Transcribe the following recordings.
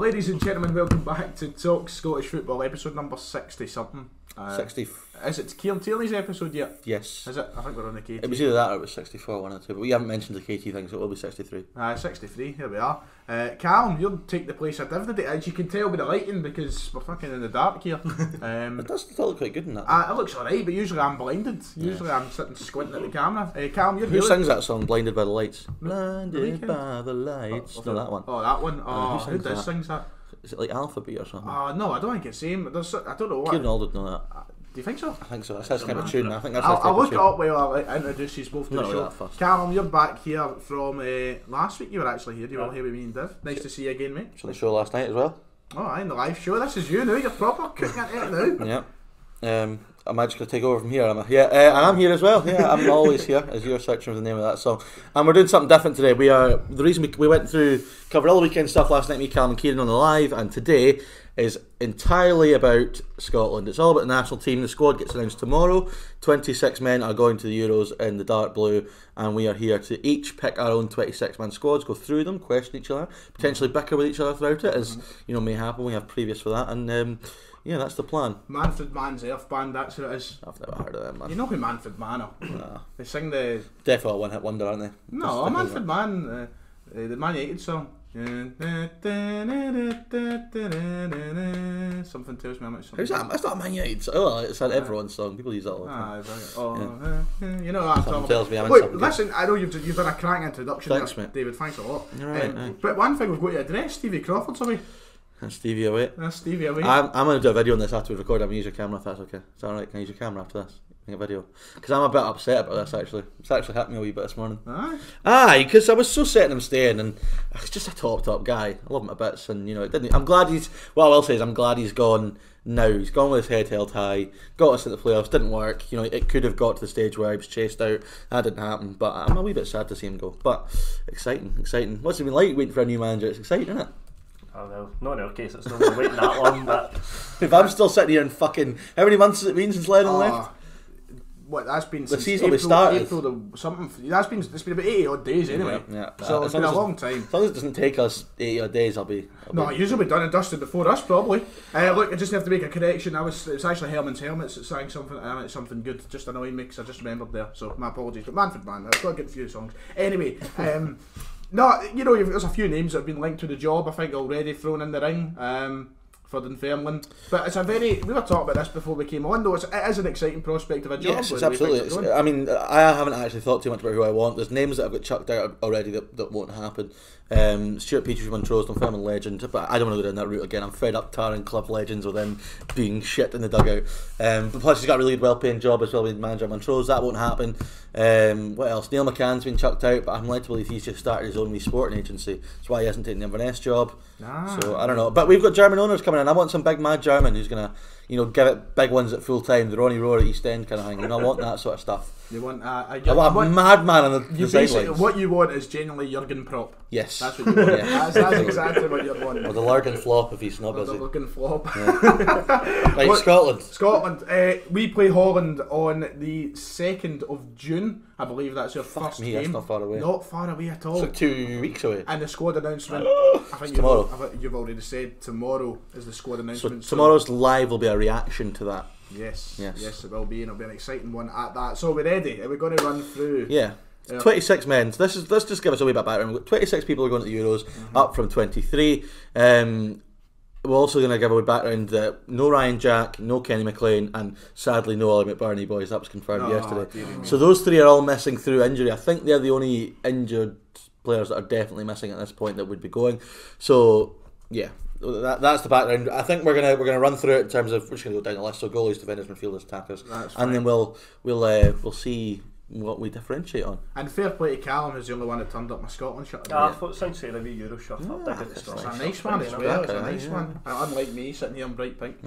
ladies and gentlemen, welcome back to Talk Scottish Football, episode number 60 something. 60. Is it Kieran Tierney's episode yet? Yes. Is it? I think we're on the KT. It was either that or it was 64, one or two, but we haven't mentioned the KT thing, so it will be 63. 63, here we are. Calum, you'll take the place of Div today, as you can tell by the lighting, because we're fucking in the dark here. It does still look quite good in that. It looks alright, but usually I'm blinded. Usually I'm sitting squinting at the camera. Calum, you're Who sings that song, Blinded by the Lights? Blinded The by the Lights. No, that one. Oh, that one. Oh, who who sings that? Is it like Alphabet or something? No, I don't think it's him. I don't know what. Kieran Alden know that. Do you think so? I think so. That's kind of a tune. I think that's I'll look it up while I introduce you both to the Not show. that fast. Calum, you're back here from last week. You were actually here. You were here with me and Div. Nice to see you again, mate. So the show last night as well. Oh, in the live show. This is you now. You're proper cooking it now. Yeah. I'm just going to take over from here, am I? Yeah, and I'm here as well. Yeah, I'm always here, as you're searching for the name of that song. And we're doing something different today. The reason we went through, covered all the weekend stuff last night, me, Calum and Kieran on the live, and today is entirely about Scotland. It's all about the national team. The squad gets announced tomorrow. 26 men are going to the Euros in the dark blue, and we are here to each pick our own 26-man squads, go through them, question each other, potentially bicker with each other throughout it, as may happen. We have previous for that, and yeah, that's the plan. Manfred Mann's Earth Band, that's who it is. I've never heard of them, man. You know who Manfred Mann are? Nah. They sing the... Definitely a one-hit wonder, aren't they? No, Manfred Mann, the Man United song. Something tells me I'm something. Who's that? That's not a Man United. Oh, it's an everyone's song. People use that all the time. You know what I'm talking tells me I'm about. in Look, listen, I know you've done a cracking introduction. Thanks, there, mate. David. Thanks a lot. You're right, but one thing we've got to address, Stevie Crawford's away. That's Stevie away. That's Stevie away. I'm going to do a video on this after we record. I'm going to use your camera if that's okay. Is that alright? Can I use your camera after this? Make a video. Because I'm a bit upset about this actually. It's actually hit me a wee bit this morning. Aye, because I was so setting him staying, and he's just a top guy. I love him to bits, and it didn't. I'm glad he's. What I will say is I'm glad he's gone now. He's gone with his head held high. Got us into the playoffs. Didn't work. It could have got to the stage where he was chased out. That didn't happen. But I'm a wee bit sad to see him go. But exciting. What's it been like waiting for a new manager? It's exciting, isn't it? Oh well, not in our case, it's not been waiting that long, but... If I'm still sitting here in fucking... How many months has it been since Lennon left? What, that's been the since season April, started. April something. It's been about 80 odd days anyway. Yeah. So it's been a long time. As long as it doesn't take us 80 odd days, I'll be... Usually be done and dusted before us probably. Look, I just have to make a correction. It's actually Herman's Helmets that sang something. It's something good. Just annoying me because I just remembered there. So my apologies. But Manfred Mann, I've got a good few songs. Anyway, no, there's a few names that have been linked to the job. I think already thrown in the ring. For Dunfermline, but it's we were talking about this before we came on though, it is an exciting prospect of a job. Yes, it's absolutely. I mean, I haven't actually thought too much about who I want. There's names that I've got chucked out already that won't happen. Stuart Peters from Montrose, Dunfermline legend, but I don't want to go down that route again. I'm fed up tarring club legends with them being shit in the dugout. But plus he's got a really well paying job as well being manager at Montrose. That won't happen. What else? Neil McCann's been chucked out, but I'm led to believe he's just started his own wee sporting agency. That's why he hasn't taken the Inverness job. So I don't know. But we've got German owners coming in. I want some big mad German who's gonna, give it big ones at full time, the Ronnie Roar at East End kind of thing. I want that sort of stuff. You want I want a madman on the sidelines. What you want is genuinely Jurgen Prop. Yes. That's what you want. That's exactly what you're wanting. Or the Lurgan Flop if he's not busy. The Lurgan Flop. Yeah. Right, Scotland. We play Holland on the 2nd of June. I believe that's your first game. That's not far away. Not far away at all. It's like 2 weeks away. And the squad announcement, I think tomorrow. You've already said tomorrow is the squad announcement. So tomorrow's live will be a reaction to that. Yes, it will be, and it'll be an exciting one at that. So we're ready. Are we going to run through? Yeah. 26 men. So let's just give us a wee bit of background. We've got 26 people are going to the Euros, up from 23. We're also going to give a wee background that no Ryan Jack, no Kenny McLean, and sadly no Ollie McBurney, boys. That was confirmed yesterday. So those three are all missing through injury. I think they're the only injured players that are definitely missing at this point that would be going. So yeah. That's the background. I think we're gonna run through it in terms of we're just gonna go down the list. So goalies, defenders, midfielders, attackers, and then we'll see what we differentiate on. And fair play to Calum, who's the only one that turned up my Scotland shirt. I thought it sounds like a wee Euro shirt. It's a nice one as well. It's a nice one. Unlike me sitting here in bright pink.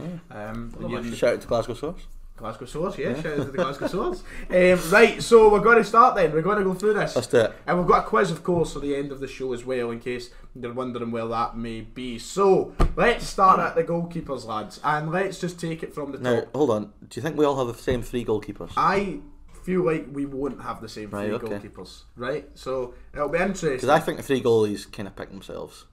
Shout out to Glasgow Source. Glasgow Source, yeah, shout out to the Glasgow Source. Right, so we're going to start then. We're going to go through this. Let's do it. And we've got a quiz, of course, for the end of the show as well, in case you're wondering where that may be. So, let's start at the goalkeepers, lads, and let's just take it from the top. Now, hold on. Do you think we all have the same 3 goalkeepers? I feel like we won't have the same 3 goalkeepers, right? So, it'll be interesting. Because I think the 3 goalies kind of pick themselves.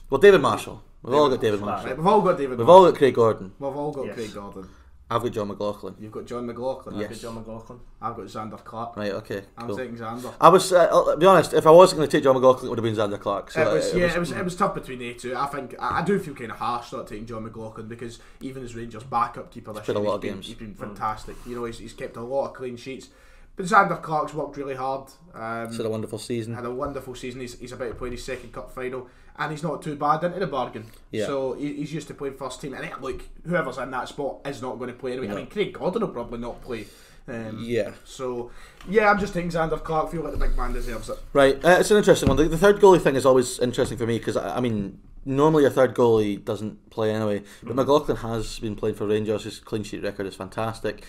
Well, David Marshall. We've all got David Marshall. Right, we've all got David We've Marshall. all got Craig Gordon. We've all got Yes. Craig Gordon. I've got John McLaughlin. You've got John McLaughlin. Yes. Good John McLaughlin. I've got Xander Clark. Right, okay, I'm cool. taking Xander. I was, I'll be honest, if I wasn't going to take John McLaughlin, it would have been Xander Clark. So it was tough between the two. I think I do feel kind of harsh not taking John McLaughlin because even as Rangers backup keeper this Played a year, lot of games. he's been fantastic. You know, he's kept a lot of clean sheets. But Xander Clark's worked really hard. He's had a wonderful season. Had a wonderful season. He's about to play his second cup final, and he's not too bad into the bargain. Yeah. So he's used to playing first team. And look, whoever's in that spot is not going to play anyway. I mean, Craig Gordon will probably not play. Yeah. So yeah, I'm just taking Xander Clark. Feel like the big man deserves it. Right, it's an interesting one. The third goalie thing is always interesting for me because I mean, normally a third goalie doesn't play anyway, but McLaughlin has been playing for Rangers. His clean sheet record is fantastic.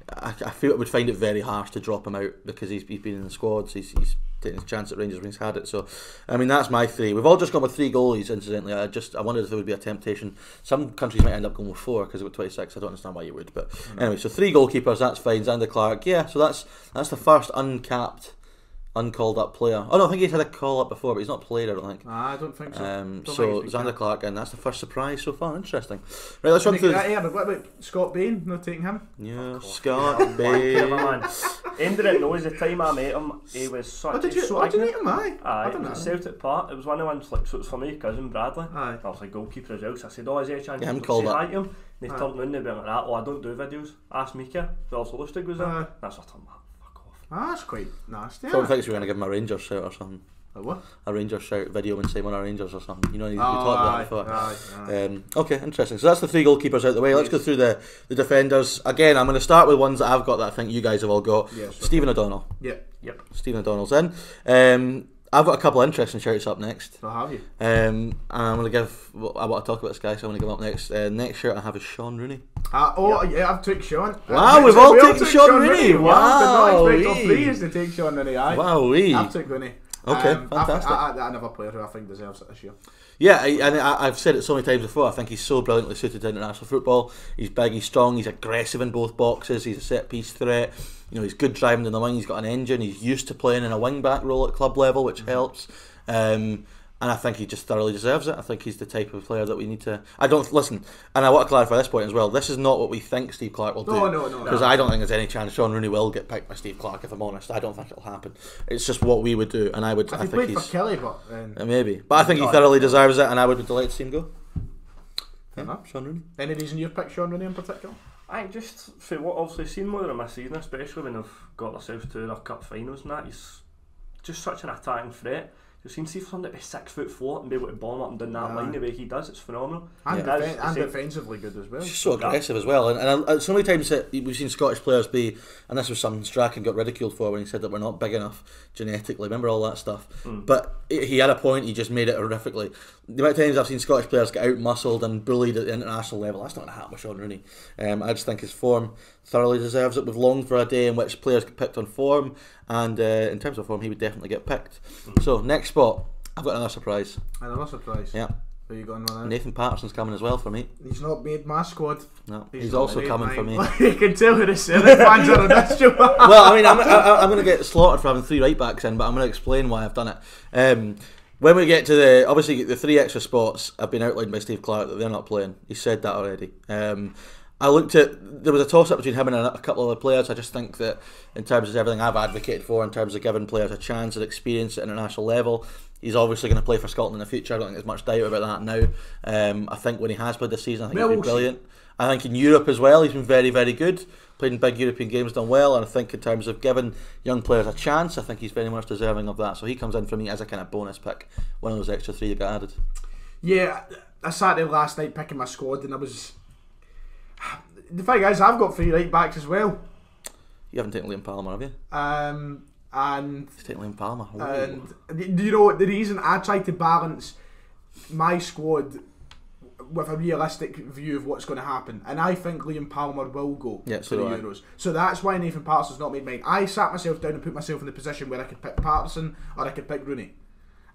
I feel I would find it very harsh to drop him out because he's been in the squads. He's taking his chance at Rangers when he's had it. So, I mean, that's my three. We've all just gone with 3 goalies. Incidentally, I wondered if there would be a temptation. Some countries might end up going with 4 because they've got 26. I don't understand why you would, but anyway. So 3 goalkeepers. That's fine. Xander Clark. Yeah. So that's the first uncapped, uncalled up player. Oh no, I think he's had a call up before, but he's not played. I don't think. I don't think so. So Xander Clark, and that's the first surprise so far. Interesting. Right, let's run through. But what about Scott Bain? Not taking him? Yeah, Scott Bain. End of it knows the time I met him, he was such. What did you meet him? Aye. Aye, I don't know. Celtic Park. It was one of the ones like so it was for me cousin Bradley. Aye. I was like goalkeeper as well. So I said, "Oh, is there a chance?" Yeah, him you called say up. hi to him. And he turned around and went like that. Oh, I don't do videos. Ask Mika. So also Lustig was there. Aye. That's what I'm like. Fuck off. That's quite nasty. Someone thinks we're going to give him a Rangers shout or something. A what? A Rangers shout video when Simon our Rangers or something. You know, you talked about that before. Aye. Okay, interesting. So that's the 3 goalkeepers out the way. Let's go through the defenders. Again, I'm going to start with ones that I've got that I think you guys have all got. Yeah, sure. Stephen O'Donnell. Yep. Stephen O'Donnell's in. I've got a couple of interesting shirts up next. So have you? And I'm going to give. I want to talk about this guy, so I'm going to give him up next. Next shirt I have is Sean Rooney. Yeah, I've took Sean. Wow, we've all taken Sean Rooney. Wow. Did not expect all Wee. 3 is to take Sean Rooney. Aye. Wow, I've took Rooney. Okay, fantastic. Another player who I think deserves it this year. Yeah, I've said it so many times before. I think he's so brilliantly suited to international football. He's big, he's strong, he's aggressive in both boxes. He's a set piece threat. You know, he's good driving in the wing. He's got an engine. He's used to playing in a wing back role at club level, which helps. And I think he just thoroughly deserves it. I think he's the type of player that we need to. I don't listen, and I want to clarify this point as well. This is not what we think Steve Clarke will do. No. Because I don't think there's any chance Sean Rooney will get picked by Steve Clarke. If I'm honest, I don't think it'll happen. It's just what we would do, and I would. If I he think played for he's Kelly, but maybe, but I think he thoroughly deserves it, and I would be delighted to see him go. Yeah, Sean Rooney. Any reason you've picked Sean Rooney in particular? I think just for what obviously seen more than my season, especially when they've got themselves to their cup finals and that, he's just such an attacking threat. You've seen see somebody be 6'4" and be able to bomb up and down that line the way he does. It's phenomenal. And, Yeah. defensively good as well. He's so aggressive as well, and so many times that we've seen Scottish players be, and this was something Strachan got ridiculed for when he said that we're not big enough genetically. Remember all that stuff? But he had a point. He just made it horrifically. The amount of times I've seen Scottish players get out muscled and bullied at the international level, that's not going to happen with Sean Rooney. I just think his form thoroughly deserves it. We've longed for a day in which players get picked on form, and in terms of form, he would definitely get picked. So next spot. I've got another surprise. Another surprise. Yeah. Who are you going with now? Nathan Patterson's coming as well for me. He's not made my squad. No, he's also coming for me. You can tell who the Celtic fans are on this show. Well, I mean, I'm going to get slaughtered for having 3 right backs in, but I'm going to explain why I've done it. When we get to obviously the 3 extra spots have been outlined by Steve Clarke that they're not playing. He said that already. I looked at, there was a toss-up between him and a couple of other players. I just think that in terms of everything I've advocated for, in terms of giving players a chance and experience at international level, he's obviously going to play for Scotland in the future. I don't think there's much doubt about that now. I think when he has played this season, I think he's been brilliant. I think in Europe as well, he's been very, very good. Played in big European games, done well, and I think in terms of giving young players a chance, I think he's very much deserving of that. So he comes in for me as a kind of bonus pick, one of those extra 3 that got added. Yeah, I sat there last night picking my squad, and I was. The thing is, I've got 3 right backs as well. You haven't taken Liam Palmer, have you? And He's taken Liam Palmer. Ooh. and do you know what the reason I tried to balance my squad with a realistic view of what's going to happen, and I think Liam Palmer will go Yeah, to so the do I. Euros. So that's why Nathan Patterson's not made mine. I sat myself down and put myself in the position where I could pick Patterson or I could pick Rooney.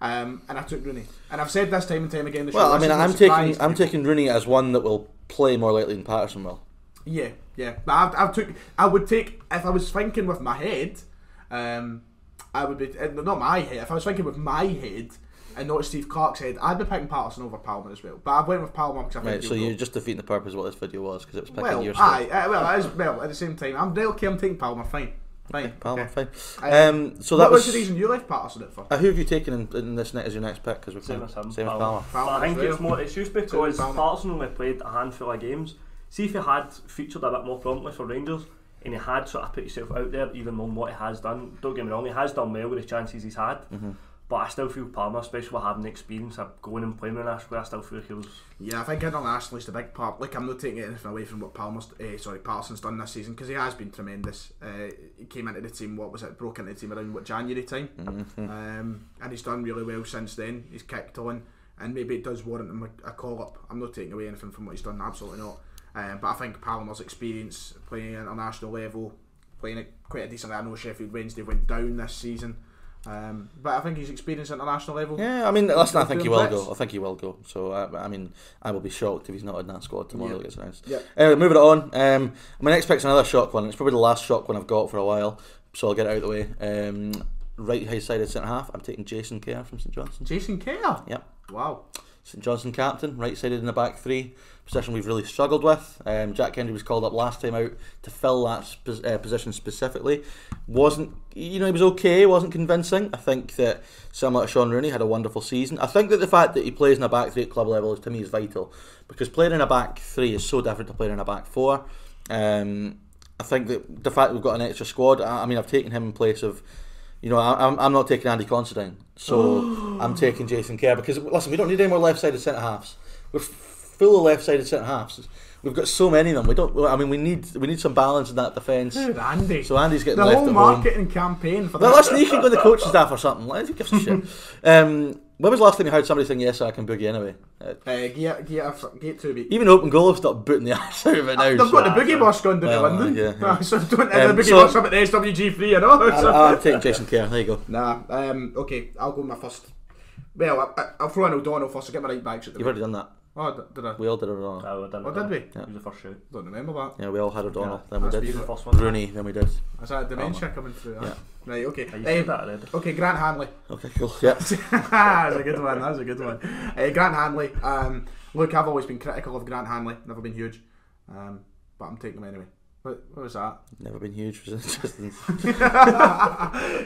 And I took Rooney, and I've said this time and time again. Well, I mean, I'm taking Rooney as one that will play more likely than Patterson will. Yeah. But I would take, if I was thinking with my head, I would be not my head. If I was thinking with my head, and not Steve Clark said, I'd be picking Patterson over Palmer as well. But I went with Palmer because I think Right, so you're just defeating the purpose of what this video was, because it was picking well, your aye, stuff. well, at the same time, I'm taking Palmer, fine. Palmer, okay. fine. So that what was was the reason you left Patterson at for? who have you taken in this as your next pick? Because we're Same as him. Same as Palmer. But I think as well. it's just because Palmer. Patterson only played a handful of games. See if he had featured a bit more promptly for Rangers, and he had sort of put himself out there, even on what he has done. Don't get me wrong, he has done well with the chances he's had. But I still feel Palmer, especially with having the experience of going and playing internationally, I still feel he was... Yeah, I think internationally is the big part. Like, I'm not taking anything away from what Patterson's done this season, because he has been tremendous. He came into the team, broke into the team around January time, and he's done really well since then. He's kicked on, and maybe it does warrant him a call up. I'm not taking away anything from what he's done, absolutely not. But I think Palmer's experience playing at international level, playing at quite a decent level. I know Sheffield Wednesday went down this season. But I think he's experienced at international level. Yeah, I mean, listen, I think he will go. I think he will go. So, I mean, I will be shocked if he's not in that squad tomorrow. It gets announced. Anyway, moving it on. My next pick's another shock one. It's probably the last shock one I've got for a while, so I'll get it out of the way. Right high-sided centre-half, I'm taking Jason Kerr from St Johnstone. Jason Kerr? Yep. Wow. St Johnstone captain, right-sided in the back three, position we've really struggled with. Jack Hendry was called up last time out to fill that position specifically. He was okay, wasn't convincing. I think that similar to Sean Rooney, had a wonderful season. I think that the fact that he plays in a back three at club level to me is vital, because playing in a back three is so different to playing in a back four. I think that the fact that we've got an extra squad, I mean, I've taken him in place of, I'm not taking Andy Considine, so I'm taking Jason Kerr, because listen, we don't need any more left-sided centre halves. We're full of left-sided centre halves. We've got so many of them. We don't. I mean, we need some balance in that defence. Dude, Andy. So Andy's getting the left whole at marketing campaign for that. Well, listen, you can go to the coaching staff or something. Who gives a shit? When was the last time you heard somebody saying yes, I can boogie anyway? Gate 2 week. Even Open Goal have stopped booting the ass out of it now. They've got the boogie bus going down to London. Yeah. So don't have the boogie bus up at the SWG3, I'm taking Jason Kerr. There you go. Nah. Okay, I'll go with my first. Well, I'll throw in O'Donnell first. I'll get my right backs at the You've already done that. Oh, did I? We all did O'Donnell. Did we? Yeah. He was the first shoot. Don't remember that. Yeah, we all had O'Donnell. Then we That's did the first one. Rooney. Then we did. Is that dementia coming through? Yeah. Right. Okay. You said that already. Okay. Grant Hanley. Okay, cool. Yeah. That's a good one. That's a good one. Grant Hanley. Look, I've always been critical of Grant Hanley. Never been huge. But I'm taking him anyway. What was that? Never been huge. Was interesting.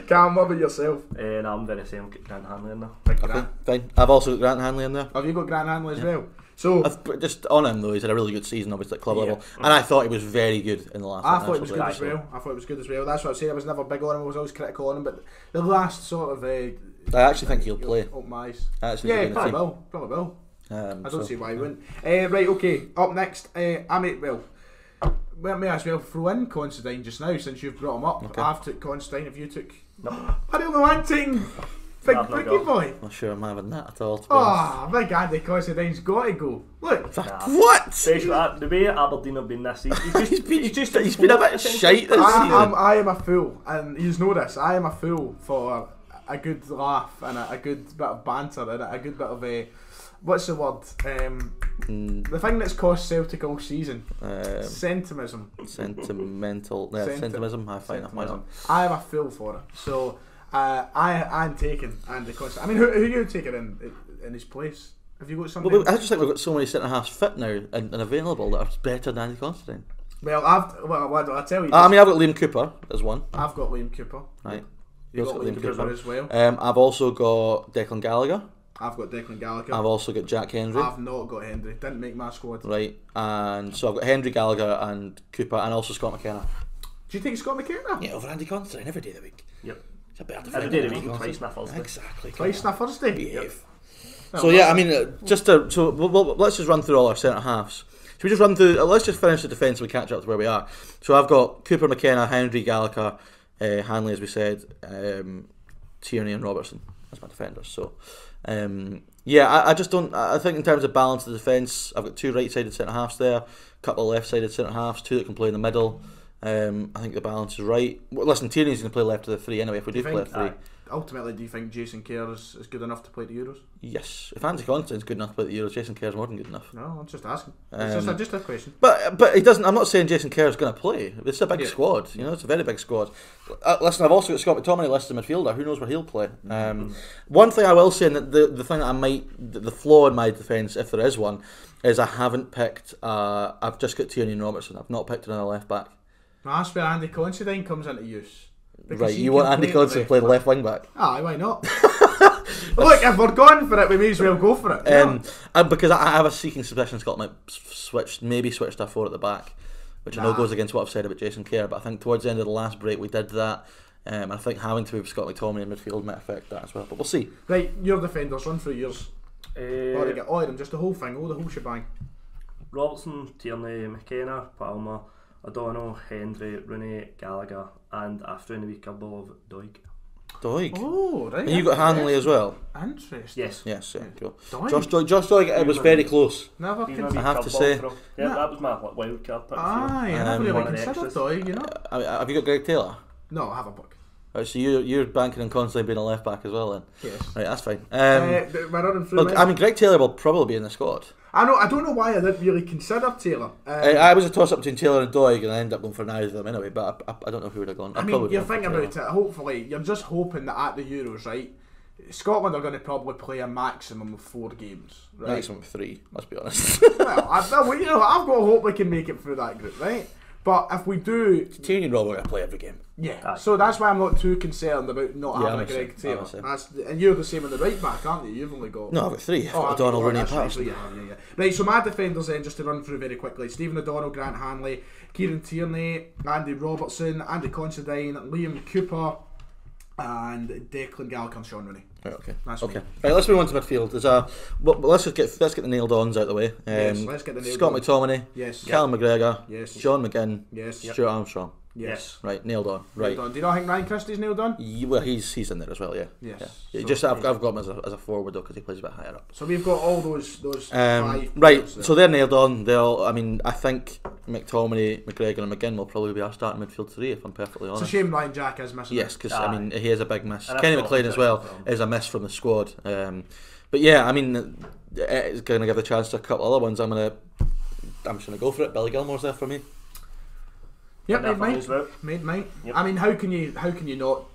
Calum, what about yourself? No, I'm very same. Grant Hanley in there. Okay, fine. I've also got Grant Hanley in there. Have you got Grant Hanley as well? So Just on him though, he's had a really good season, obviously at club level, and I thought he was very good in the last. I thought it was good as well. I thought it was good as well. That's what I was saying. I was never big on him. I was always critical on him, but the last sort of I actually think he'll play. Open my eyes. Yeah, probably will. Probably will. I don't see why he wouldn't. Right, okay. Up next, may I as well throw in Considine just now, since you've brought him up. Okay. I've took Considine. Have you took? No. I don't know. I'm taking Big Boogie Boy. Not sure I'm having that at all. To be honest. Big Andy Considine's got to go. Look. What? Especially the way Aberdeen have been this season. He's been a bit shite this season. I am a fool, and you know this. I am a fool for a good laugh and a good bit of banter and a good bit of a. What's the word? The thing that's cost Celtic all season. Sentimental. Sentimentism. I find that. I am a fool for it. So I'm taking Andy Considine. I mean, who are you taking in his place? Have you got something? Well, I just think we've got so many centre halves fit now and available that are better than Andy Considine. Well, what do I tell you? I mean, I've got Liam Cooper as one. I've got Liam Cooper. Right. You've got Liam Cooper as well. I've also got Declan Gallagher. I've got Declan Gallagher. I've also got Jack Hendry. I've not got Hendry. Didn't make my squad. Right, and so I've got Hendry, Gallagher and Cooper, and also Scott McKenna. Do you take Scott McKenna? Yeah, over Andy Considine every day of the week. Yep. It's a better Every day of the week, twice on a Thursday. Exactly. Twice on a Thursday? Behave. Yep. So yeah, I mean, let's just run through all our centre halves. Should we just run through? Let's just finish the defence and we catch up to where we are. So I've got Cooper, McKenna, Hendry, Gallagher, Hanley, as we said, Tierney and Robertson as my defenders. So I just don't. I think in terms of balance of the defence, I've got two right-sided centre halves there, a couple of left-sided centre halves, two that can play in the middle. I think the balance is right. Well, listen, Tierney's going to play left of the three anyway. If we do play a three, ultimately, do you think Jason Kerr is good enough to play the Euros? Yes. If Andy Constantine's good enough to play the Euros, Jason Kerr's more than good enough. No, I'm just asking. It's just a question. But he doesn't. I'm not saying Jason Kerr's going to play. It's a big squad. You know, it's a very big squad. Listen, I've also got Scott McTominay listed as a midfielder. Who knows where he'll play? One thing I will say, and the thing that the flaw in my defence, if there is one, is I haven't picked. I've just got Tierney and Robertson. I've not picked another left back. That's where Andy Considine comes into use. Right, you want Andy Considine to play the left wing back? Aye, why not? Look, if we're going for it, we may as well go for it. Because I have a seeking suspicion Scott might switch to 4 at the back, which I know goes against what I've said about Jason Kerr, but I think towards the end of the last break we did that. And I think having to move Scott McTominay in midfield might affect that as well, but we'll see. Right, your defenders, run through yours. Or get all of them, just the whole thing, the whole shebang. Robertson, Tierney, McKenna, Palmer, O'Donnell, Hendry, Rooney, Gallagher, and after in the week I've of Doig. Doig? Oh, right. And you got Hanley as well? Interesting. Yes. Yes, yeah, cool. Doig? Josh Doig, it was very close. Never I have to say. Yeah, that was my wild card pick. Aye, I never really considered Doig, you know. Have you got Greg Taylor? No, I have a book. Right, so you're banking on constantly being a left back as well then? Yes. Right, that's fine. Look, I mean, Greg Taylor will probably be in the squad. I don't know why I didn't really consider Taylor. I was a toss up between Taylor and Doig, and I ended up going for neither of them anyway. But I don't know who would have gone. I mean, you're thinking about it. Hopefully, you're just hoping that at the Euros, right? Scotland are going to probably play a maximum of 4 games, right? Maximum of 3. Let's be honest. Well, I've got hope we can make it through that group, right? But if we do, Tierney and Rob are going to play every game. Yeah, so that's why I'm not too concerned about not having a Greg Taylor. And you're the same on the right back, aren't you? You've only got... No, I've got 3. I've got O'Donnell, Rooney and Patterson. Yeah. Right, so my defenders then, just to run through very quickly. Stephen O'Donnell, Grant Hanley, Kieran Tierney, Andy Robertson, Andy Considine, Liam Cooper, and Declan Gallagher and Sean Rooney. Right, okay. That's okay. Right, let's move on to midfield. Let's get the nailed ons out of the way. Yes, let's get the nailed Scott on. McTominay. Yes. Callum McGregor. Yes. John McGinn. Yes. Stuart Armstrong. Yes. Right, nailed on. Right. Nailed on. Do you not think Ryan Christie's nailed on? Well, he's in there as well. Yeah. Yes. Yeah. So, I've got him as a forward though because he plays a bit higher up. So we've got all those 5. Right. So they're nailed on. I think McTominay, McGregor, and McGinn will probably be our starting midfield 3 if I'm perfectly honest. It's a shame Ryan Jack is missing. Yes, because he is a big miss. Kenny McLean as well is a miss from the squad. But yeah, I mean, it's going to give a chance to a couple other ones. I'm just going to go for it. Billy Gilmore's there for me. Yep, made mine. Yep. I mean, how can you not?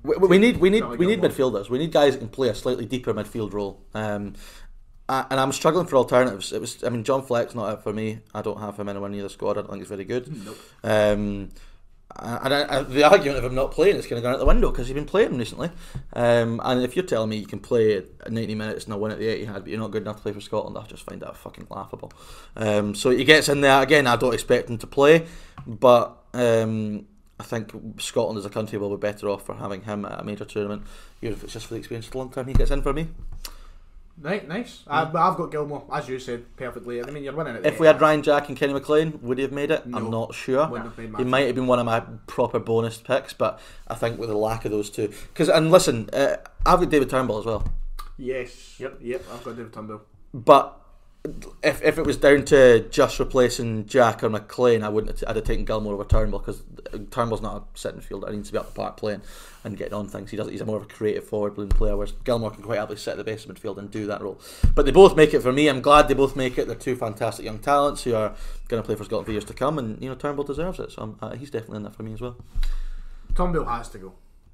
We need midfielders. We need guys that can play a slightly deeper midfield role. And I'm struggling for alternatives. John Fleck's not out for me. I don't have him anywhere near the squad. I don't think he's very good. Nope. And the argument of him not playing is kind of gone out the window because he's been playing recently. And if you're telling me you can play 90 minutes and a win at the 80 but you're not good enough to play for Scotland, I just find that fucking laughable. So he gets in there again. I don't expect him to play, but I think Scotland as a country will be better off for having him at a major tournament, even if it's just for the experience. The long time he gets in for me. Right, nice. But I've got Gilmore, as you said, perfectly. I mean, you're winning it. If we had Ryan Jack and Kenny McLean, would he have made it? No, I'm not sure. He might have been one of my proper bonus picks, but I think with the lack of those two, and listen, I've got David Turnbull as well. Yes. Yep. I've got David Turnbull. But if it was down to just replacing Jack or McLean, I'd have taken Gilmore over Turnbull because Turnbull's not a sitting fielder. He needs to be up the park playing and getting on things. He's a more of a creative forward player, whereas Gilmore can quite happily sit at the base of midfield and do that role. But they both make it for me. I'm glad they both make it. They're 2 fantastic young talents who are going to play for Scotland for years to come, and Turnbull deserves it. So he's definitely in there for me as well. Turnbull has to go.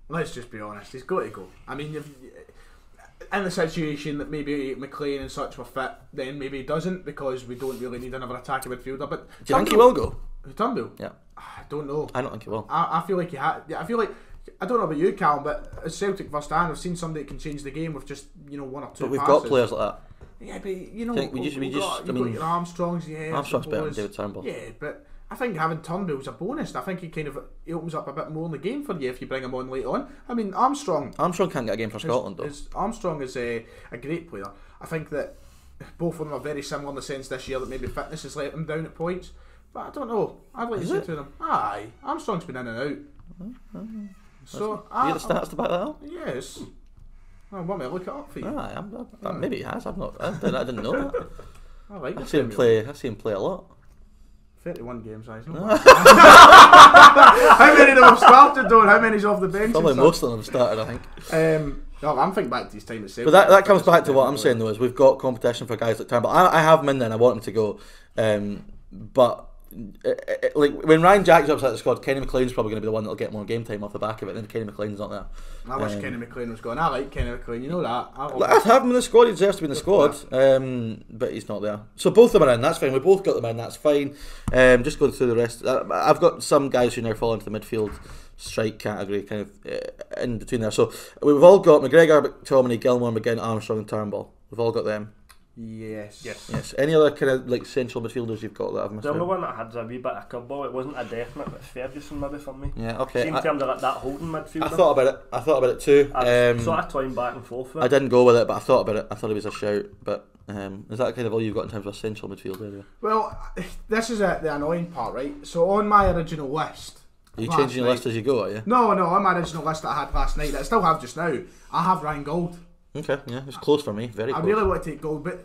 Let's just be honest. He's got to go. I mean, in the situation that maybe McLean and such were fit, then maybe he doesn't because we don't really need another attacking midfielder. But do you think he will go? Turnbull? Yeah. I don't know. I don't think he will. I feel like he had. I feel like, I don't know about you, Calum, but as Celtic first hand, I've seen somebody that can change the game with just 1 or 2 But we've passes. got players like that. Yeah, but you've got your Armstrongs. Yeah, Armstrong's better than David Turnbull. Yeah, but I think having Turnbull's a bonus. I think he opens up a bit more in the game for you if you bring him on late on. I mean, Armstrong can't get a game for Scotland though. Armstrong is a great player. I think that both of them are very similar in the sense this year that maybe fitness has let them down at points. But I don't know. I'd like to say to them, aye, Armstrong's been in and out. So you get the stats to back that up? Yes. I want me to look it up for you. Maybe he has. I didn't know that. I like I see him play a lot. 31 games, I know. How many of them have started though? How many's off the bench? Probably most of them have started, I think. No, I'm thinking back to his time at Celtic. But that comes back to what I'm saying though, is we've got competition for guys like Turnbull. I have him in there and I want him to go. But like when Ryan Jack's upset the squad, Kenny McLean's probably going to be the one that'll get more game time off the back of it. And then Kenny McLean's not there. I wish Kenny McLean was gone. I like Kenny McLean, you know that. I'd have him in the squad. He deserves to be in the squad, but he's not there. So both of them are in. That's fine. We both got them in. That's fine. Just going through the rest. I've got some guys who now fall into the midfield strike category, kind of in between there. So we've all got McGregor, McTominay, Gilmore, McGinn, Armstrong, and Turnbull. We've all got them. Yes. Any other kind of like central midfielders you've got that I've missed? The only one that had a wee bit of curveball, it wasn't a definite, but Ferguson maybe for me. Yeah, okay. In terms of like that holding midfielder. I thought about it too. I sort of toying back and forth with it. I didn't go with it, but I thought about it. I thought it was a shout. But is that kind of all you've got in terms of a central midfield area? Well, this is the annoying part, right? So on my original list. Are you changing your list as you go, are you? No, on my original list that I had last night, that I still have just now, I have Ryan Gold. Okay, yeah, it's close for me. Very close. I really want to take Gold, but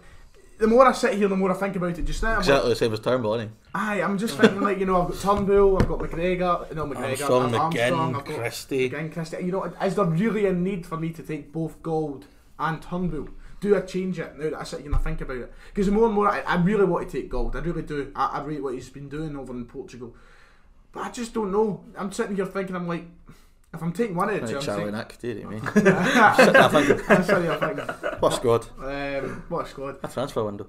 the more I sit here, the more I think about it just now. Exactly the same as Turnbull, isn't he? Aye, I'm just thinking like, I've got Turnbull, I've got Armstrong, McGinn, I've got Christie. Christie. Is there really a need for me to take both Gold and Turnbull? Do I change it now that I sit here and I think about it? Because the more and more, I really want to take Gold. I really do. I rate what he's been doing over in Portugal. But I just don't know. I'm sitting here thinking, I'm like, if I'm taking one of the two, I'm thinking, what squad? What squad? A transfer window.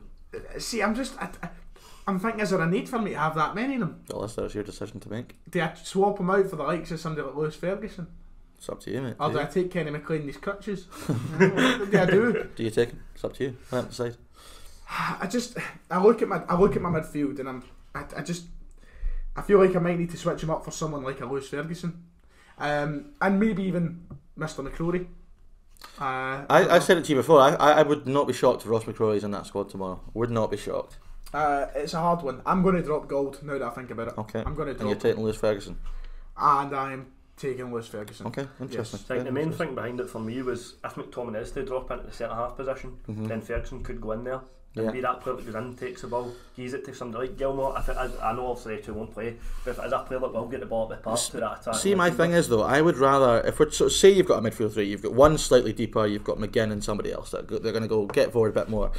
See, I'm thinking, is there a need for me to have that many of them? Well, that's your decision to make. Do I swap them out for the likes of somebody like Lewis Ferguson? It's up to you, mate. Or do I take Kenny McLean in his crutches? What do I do? Do you take him? It's up to you. I haven't decided. I look at my midfield and I feel like I might need to switch him up for someone like a Lewis Ferguson. And maybe even Mr. McCrory. I said it to you before. I would not be shocked if Ross McCrory's in that squad tomorrow. Would not be shocked. It's a hard one. I'm going to drop Gold now that I think about it. Okay. I'm going to drop. And you're taking Lewis Ferguson. And I'm taking Lewis Ferguson. Okay, interesting. Yes. The main thing behind it for me was if McTominay is to drop into the centre half position, then Ferguson could go in there. And be that player that goes in, takes the ball, gives it to somebody like Gilmore. I know obviously they two won't play, but if it is a player that will get the ball at the pass to that attack. See, my thing is though, I would rather, if we're say you've got a midfield three, you've got one slightly deeper, you've got McGinn and somebody else that they're going to go get forward a bit more.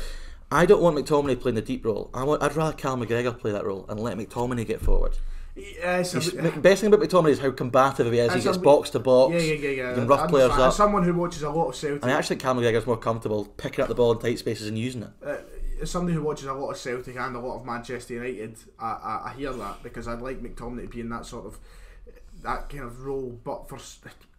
I don't want McTominay playing the deep role. I'd rather Calum McGregor play that role and let McTominay get forward. Best thing about McTominay is how combative he is. He gets box to box. Yeah. He can rough players up. As someone who watches a lot of Celtic, and I actually think Calum McGregor's more comfortable picking up the ball in tight spaces and using it. As somebody who watches a lot of Celtic and a lot of Manchester United, I hear that because I'd like McTominay to be in that kind of role. But for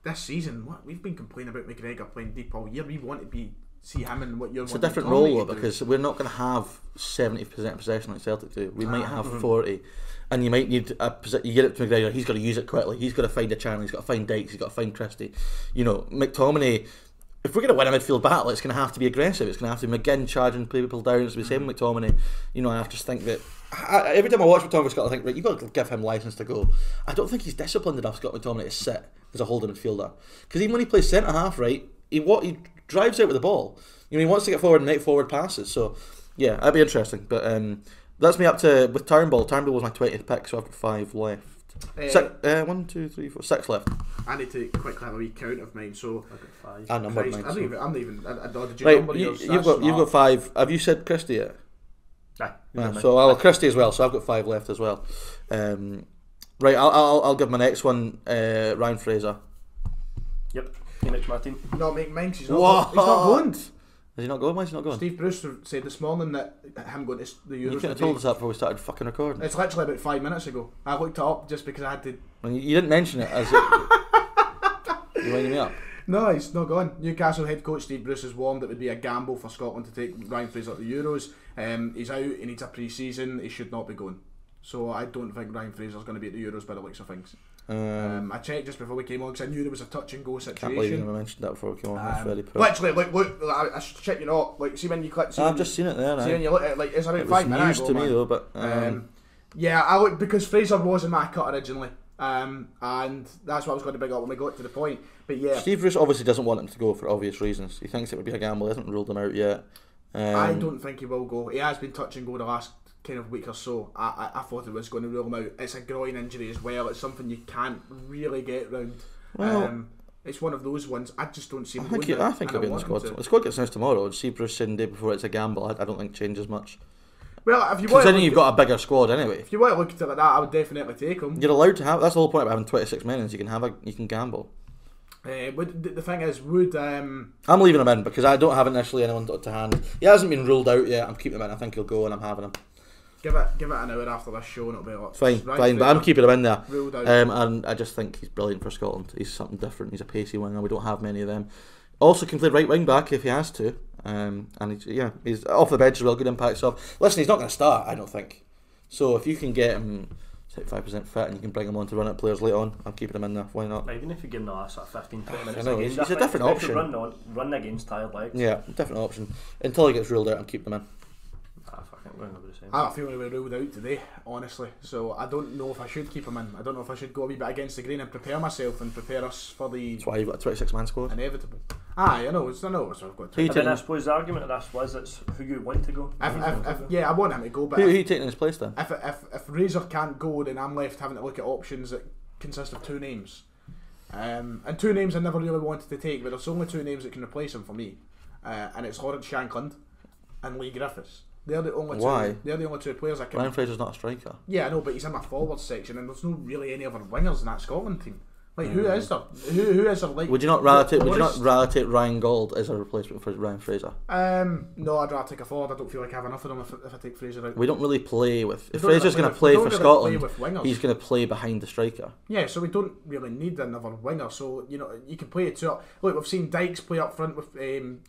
this season, we've been complaining about McGregor playing deep all year. We want to see him in what you're. It's a different role though, because we're not going to have 70% possession like Celtic do. We might have 40, and you might need you get it to McGregor. He's got to use it quickly. He's got to find a channel. He's got to find Dykes. He's got to find Christie. McTominay. If we're going to win a midfield battle, it's going to have to be aggressive. It's going to have to be McGinn charging people down. It's going to be the same with McTominay. I just think that every time I watch McTominay, Scott, I think, right, you've got to give him license to go. I don't think he's disciplined enough, Scott McTominay, to sit as a holding midfielder. Because even when he plays centre half, right, he drives out with the ball. He wants to get forward and make forward passes. So yeah, that'd be interesting. But that's me up to with Turnbull. Turnbull was my 20th pick, so I've got 5 left. 1, 2, 3, 4, 6 left. I need to quickly have a wee count of mine. So I've got 5. I numbered mine. I'm not even. Did you right, number yours? You've got 5. Have you said Christie yet? Aye. So I'll Christie as well. So I've got 5 left as well. Right, I'll give my next one Ryan Fraser. Yep. Next my team. No, make mine. He's not going. Is he not going? Why is he not going? Steve Bruce said this morning that him going to the Euros. You could have told us that before we started fucking recording. It's literally about 5 minutes ago. I looked it up just because I had to. And you didn't mention it as you winding me up. No, he's not gone. Newcastle head coach Steve Bruce has warned it would be a gamble for Scotland to take Ryan Fraser at the Euros. He's out. He needs a pre-season. He should not be going. So I don't think Ryan Fraser's going to be at the Euros by the looks of things. I checked just before we came on because I knew there was a touch and go situation. Can't believe you never mentioned that before we came on. That's very poor. Literally, look, I should check you not. Like, see when you click. I've just seen it there. See when you look at it, like it's about 5 minutes ago. News to me though, but yeah, I looked because Fraser was in my cut originally, and that's what I was going to bring up when we got to the point. But yeah, Steve Bruce obviously doesn't want him to go for obvious reasons. He thinks it would be a gamble. He hasn't ruled him out yet. I don't think he will go. He has been touch and go the last kind of week or so, I thought it was going to rule him out. It's a groin injury as well. It's something you can't really get round. Well, it's one of those ones. I just don't see him I think he'll be in the squad. The squad gets announced tomorrow. And see Bruce in the day before it's a gamble. I don't think changes much. Well, if you considering you've got a bigger squad anyway. If you want to look at it like that, I would definitely take him. You're allowed to have. That's the whole point of having 26 men. Is you can gamble. The thing is, I'm leaving him in because I don't have initially anyone to hand. He hasn't been ruled out yet. I'm keeping him in. I think he'll go, and I'm having him. Give it an hour after this show, and it'll be a lot. Fine, but I'm keeping him in there. Ruled out. And I just think he's brilliant for Scotland. He's something different. He's a pacey winger. We don't have many of them. Also can play right wing back if he has to. And he's off the bench as well. Good impact. So listen, he's not going to start, I don't think. So if you can get him 75% fit and you can bring him on to run at players later on, I'm keeping him in there. Why not? Even if you give him the last 15-20 minutes, he's a different option. Run against tired legs. Yeah, different option. Until he gets ruled out, I'm keeping him in. I feel like we're ruled out today, honestly. So I don't know if I should keep him in. I don't know if I should go a wee bit against the grain and prepare myself and prepare us for the. That's why you've got a 26-man squad. Inevitable. I know. So I've got. And then I suppose the argument of this was it's who you want to go. I want him to go. But who are you taking in his place then? If Razor can't go, then I'm left having to look at options that consist of two names. And two names I never really wanted to take, but there's only two names that can replace him for me, and it's Lawrence Shankland and Lee Griffiths. They're the only Why? They're the only two players I can. Ryan Fraser's not a striker. Yeah, I know, but he's in my forward section, and there's no really any other wingers in that Scotland team. Like, who is there? Who is there? Like, would you not rather take Ryan Gold as a replacement for Ryan Fraser? No, I'd rather take a forward. I don't feel like I have enough of them if I take Fraser out. We don't really play with. If Fraser's going to play for Scotland, he's going to play behind the striker. Yeah, so we don't really need another winger. So you can play it two up. Look, we've seen Dykes play up front with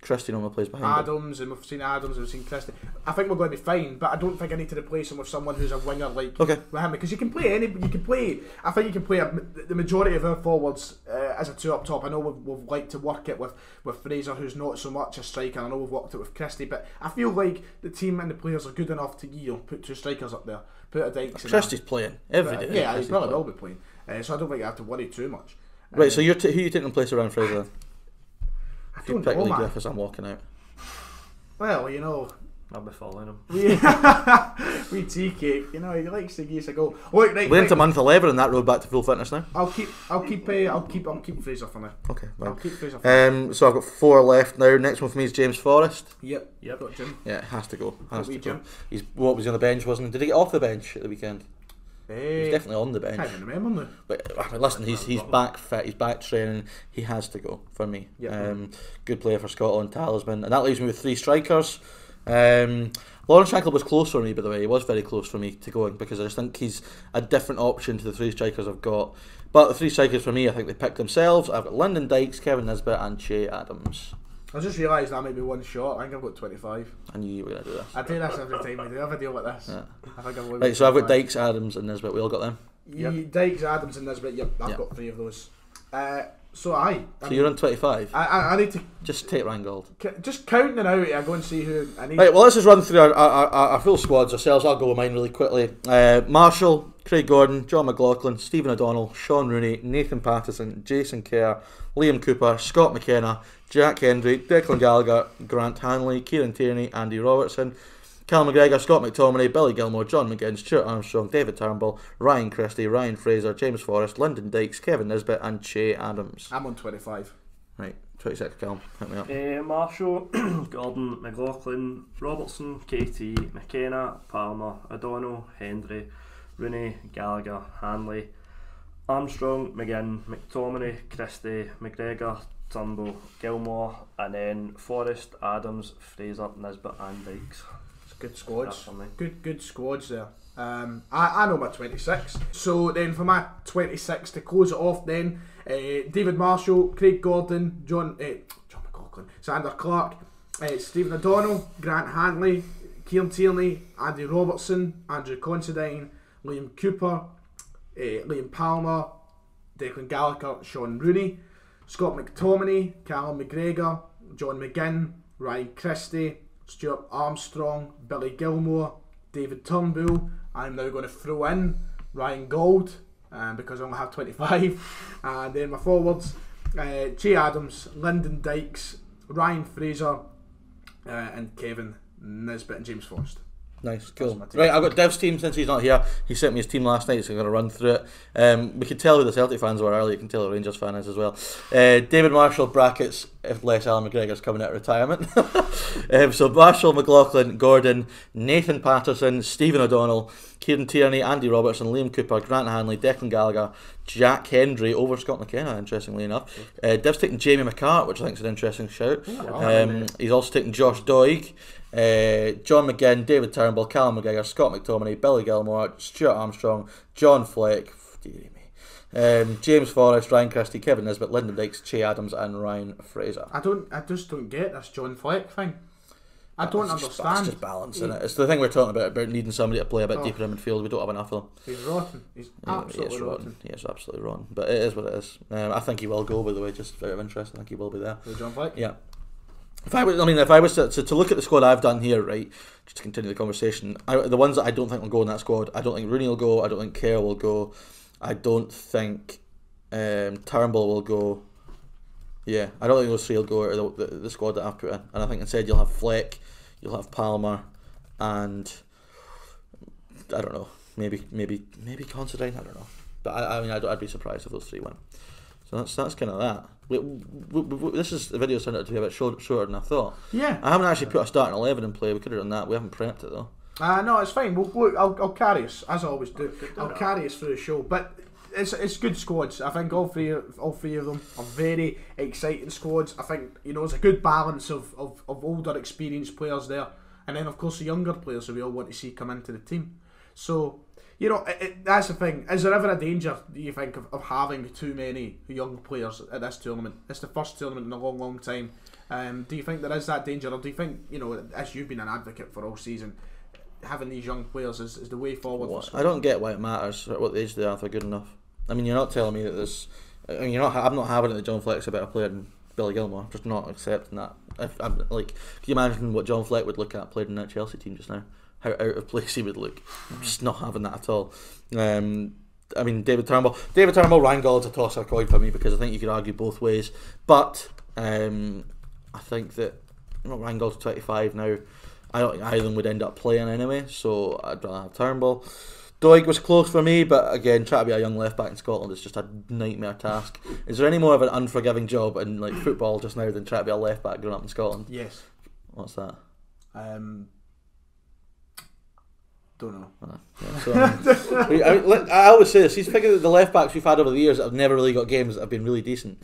Christie normally plays behind Adams, and we've seen Adams, and we've seen Christie. I think we're going to be fine, but I don't think I need to replace him with someone who's a winger like with him, because you can play any. You can play. I think you can play the majority of our forwards. As a two up top. I know we've liked to work it with Fraser, who's not so much a striker. I know we've worked it with Christie, but I feel like the team and the players are good enough to put two strikers up there, put a Dykes. Christie's playing every day. Yeah, he probably will be playing. So I don't think I have to worry too much. Right, so who are you taking in place around Fraser then? I don't know, man. Griffiths, I'm walking out. Well, I'll be following him. We tea cake, he likes to give us a go. Look, we're into month 11 and that road back to full fitness now. I'll keep Fraser for now. Okay, right. I'll keep Fraser for now. So I've got 4 left now. Next one for me is James Forrest. Yep. Got Jim. Yeah, it has to go. Jim. He's was on the bench, wasn't he? Did he get off the bench at the weekend? He's definitely on the bench. I can't remember now. But I mean, listen, he's back fit, he's back training. He has to go for me. Yep. Good player for Scotland, talisman, and that leaves me with 3 strikers. Lawrence Shankland was close for me, by the way. He was very close for me to going because I just think he's a different option to the 3 strikers I've got. But the 3 strikers for me, I think they picked themselves. I've got Lyndon Dykes, Kevin Nisbet, and Che Adams. I just realised that might be one shot. I think I've got 25. I knew you were going to do this. I do this every time we do a video like this. Yeah. I think I've right, so I've got Dykes, Adams, and Nisbet. We all got them. Dykes, Adams, and Nisbet. Yep, I've got 3 of those. So you're on 25. I need to just take Ryan Gold. Just counting it out. I go and see who I need. Right, well, let's just run through our full squads ourselves. I'll go with mine really quickly. Marshall, Craig Gordon, John McLaughlin, Stephen O'Donnell, Sean Rooney, Nathan Patterson, Jason Kerr, Liam Cooper, Scott McKenna, Jack Hendry, Declan Gallagher, Grant Hanley, Kieran Tierney, Andy Robertson, Calum McGregor, Scott McTominay, Billy Gilmore, John McGinn, Stuart Armstrong, David Turnbull, Ryan Christie, Ryan Fraser, James Forrest, Lyndon Dykes, Kevin Nisbet, and Che Adams. I'm on 25. Right, 26, Calum. Hit me up. Marshall, Gordon, McLaughlin, Robertson, KT, McKenna, Palmer, O'Donnell, Hendry, Rooney, Gallagher, Hanley, Armstrong, McGinn, McTominay, Christie, McGregor, Turnbull, Gilmore, and then Forrest, Adams, Fraser, Nisbet, and Dykes. Good squads. Good squads there. I know my 26. So then for my 26 to close it off, then David Marshall, Craig Gordon, John McLaughlin, Sander Clark, Stephen O'Donnell, Grant Hanley, Kieran Tierney, Andy Robertson, Andrew Considine, Liam Cooper, Liam Palmer, Declan Gallagher, Sean Rooney, Scott McTominay, Calum McGregor, John McGinn, Ryan Christie, Stuart Armstrong, Billy Gilmore, David Turnbull. I'm now going to throw in Ryan Gold because I only have 25. And then my forwards, Che Adams, Lyndon Dykes, Ryan Fraser, and Kevin Nisbet and James Forrest. Nice, cool. my team. Right, I've got Dev's team since he's not here. He sent me his team last night, so I'm going to run through it. We could tell who the Celtic fans were earlier. You can tell who the Rangers fan is as well. David Marshall, brackets, if less Alan McGregor's coming out of retirement. So Marshall, McLaughlin, Gordon, Nathan Patterson, Stephen O'Donnell, Kieran Tierney, Andy Robertson, Liam Cooper, Grant Hanley, Declan Gallagher, Jack Hendry over Scott McKenna, interestingly enough. Dev's taking Jamie McCart, which I think is an interesting shout. He's also taking Josh Doig, John McGinn, David Turnbull, Calum McGregor, Scott McTominay, Billy Gilmore, Stuart Armstrong, John Fleck, dearie me, James Forrest, Ryan Christie, Kevin Nisbet, Lyndon Dykes, Che Adams and Ryan Fraser. I just don't get this John Fleck thing. I don't understand. It's just balancing it. It's the thing we're talking about needing somebody to play a bit deeper in midfield. We don't have enough of them. He's rotten. He's absolutely rotten. He is absolutely rotten. But it is what it is. I think he will go, by the way, just out of interest. I think he will be there. John Fleck? Yeah. If I was to look at the squad I've done here, right, just to continue the conversation, the ones that I don't think will go in that squad, I don't think Rooney will go, I don't think Kerr will go, I don't think Turnbull will go. Yeah, I don't think those three will go out of the squad that I've put in. And I think instead you'll have Fleck, you'll have Palmer, and I don't know, maybe Considine, I don't know. But I'd be surprised if those three win. So that's kind of that. The video turned out to be a bit shorter than I thought. Yeah. I haven't actually put a starting 11 in play. We could have done that. We haven't prepped it though. No, it's fine. Look, I'll carry us, as I always do. I'll carry us through the show. But it's good squads. I think all three of them are very exciting squads. I think there's a good balance of older, experienced players there, and then of course the younger players who we all want to see come into the team. So that's the thing. Is there ever a danger, do you think, of having too many young players at this tournament? It's the first tournament in a long, long time. Do you think there is that danger, or do you think, as you've been an advocate for all season, having these young players is the way forward? I don't get why it matters at what age they are if they're good enough. I mean, you're not telling me that this. I'm not having it that John Fleck's a better player than Billy Gilmore. I'm just not accepting that. I'm can you imagine what John Fleck would look at playing in that Chelsea team just now? How out of place he would look. I'm just not having that at all. I mean, David Turnbull, Ryan Gould's a toss-up coin for me because I think you could argue both ways. But I think that Ryan Gould's 25 now. I don't think either of them would end up playing anyway, so I'd rather have Turnbull. Doig was close for me, but again, trying to be a young left back in Scotland is just a nightmare task. Is there any more of an unforgiving job in football just now than trying to be a left back growing up in Scotland? Yes. What's that? Don't know. I always say this. He's picking the left backs we've had over the years that have never really got games that have been really decent.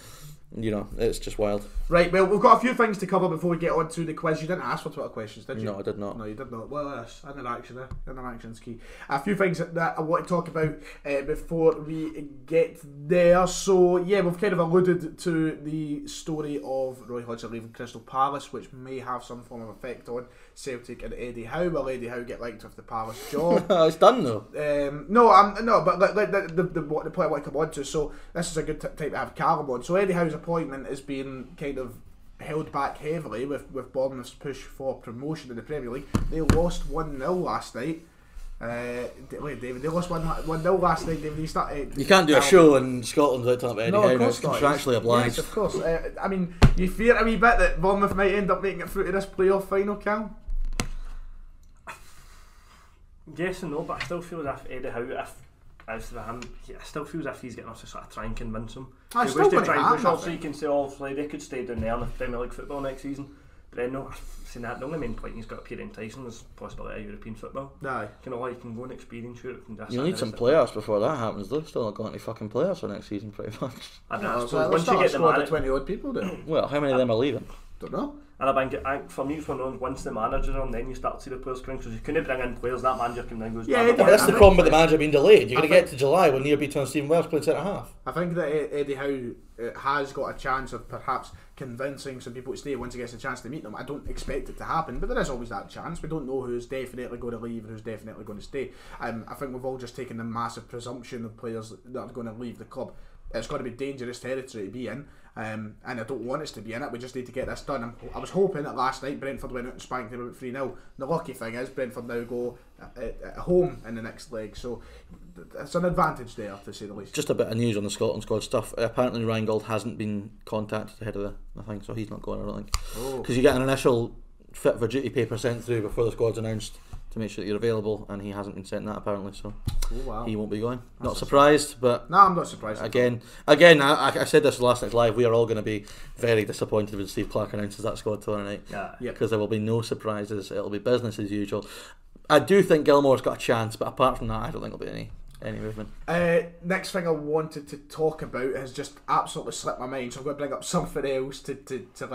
It's just wild. Right, well, we've got a few things to cover before we get on to the quiz. You didn't ask for Twitter questions, did you? No, I did not. No, you did not. Well, yes, interaction's key. A few things that I want to talk about before we get there. So, yeah, we've kind of alluded to the story of Roy Hodgson leaving Crystal Palace, which may have some form of effect on Celtic and Eddie Howe. Will Eddie Howe get linked with the Palace job? It's done though. But the point I want to come on to. So this is a good time to have Calum on. So Eddie Howe's appointment is being kind of held back heavily with Bournemouth's push for promotion in the Premier League. They lost 1-0 last night. David, they lost 1-0 last night. David, you can't do a show in Scotland without talking about Eddie Howe. It's contractually obliged. Yes, of course. I mean, you fear a wee bit that Bournemouth might end up making it through to this playoff final, Calum? Yes and no, but I still feel as if Eddie Howe, I still feel as if he's getting us to sort of try and convince him. I still going to happen. Obviously, you can say, they could stay down there in the Premier League football next season. But then, no, saying that, the only main point he's got up here enticing is the possibility of European football. Aye. You can go and experience Europe. You need some players before that happens, though. Still not got any fucking players for next season, pretty much. Once you get the 20-odd people do. Well, how many of them are leaving? Don't know. And I think for me, it's one of those, once the manager's on, then you start to see the players coming, because you couldn't bring in players, that manager comes in and goes, that's the problem with the manager being delayed. You're going to get to July when Nearby and Stephen Welsh playing centre half. I think that Eddie Howe has got a chance of perhaps convincing some people to stay once he gets a chance to meet them. I don't expect it to happen, but there is always that chance. We don't know who's definitely going to leave and who's definitely going to stay. I think we've all just taken the massive presumption of players that are going to leave the club. It's got to be dangerous territory to be in. And I don't want us to be in it. We just need to get this done. I was hoping that last night Brentford went out and spanked them about 3-0. The lucky thing is Brentford now go at home in the next leg, so it's an advantage there, to say the least. Just a bit of news on the Scotland squad stuff. Apparently Ryan Gould hasn't been contacted ahead of the thing, so he's not going, I don't think. Because you get an initial fit for duty paper sent through before the squad's announced, to make sure that you're available, and he hasn't been sent that apparently, so he won't be going. That's not surprised, but no, I'm not surprised. Again, I said this last night's live. We are all going to be very disappointed when Steve Clarke announces that squad tomorrow night. Because there will be no surprises. It'll be business as usual. I do think Gilmore's got a chance, but apart from that, I don't think there'll be any movement. Next thing I wanted to talk about has just absolutely slipped my mind, so I'm going to bring up something else to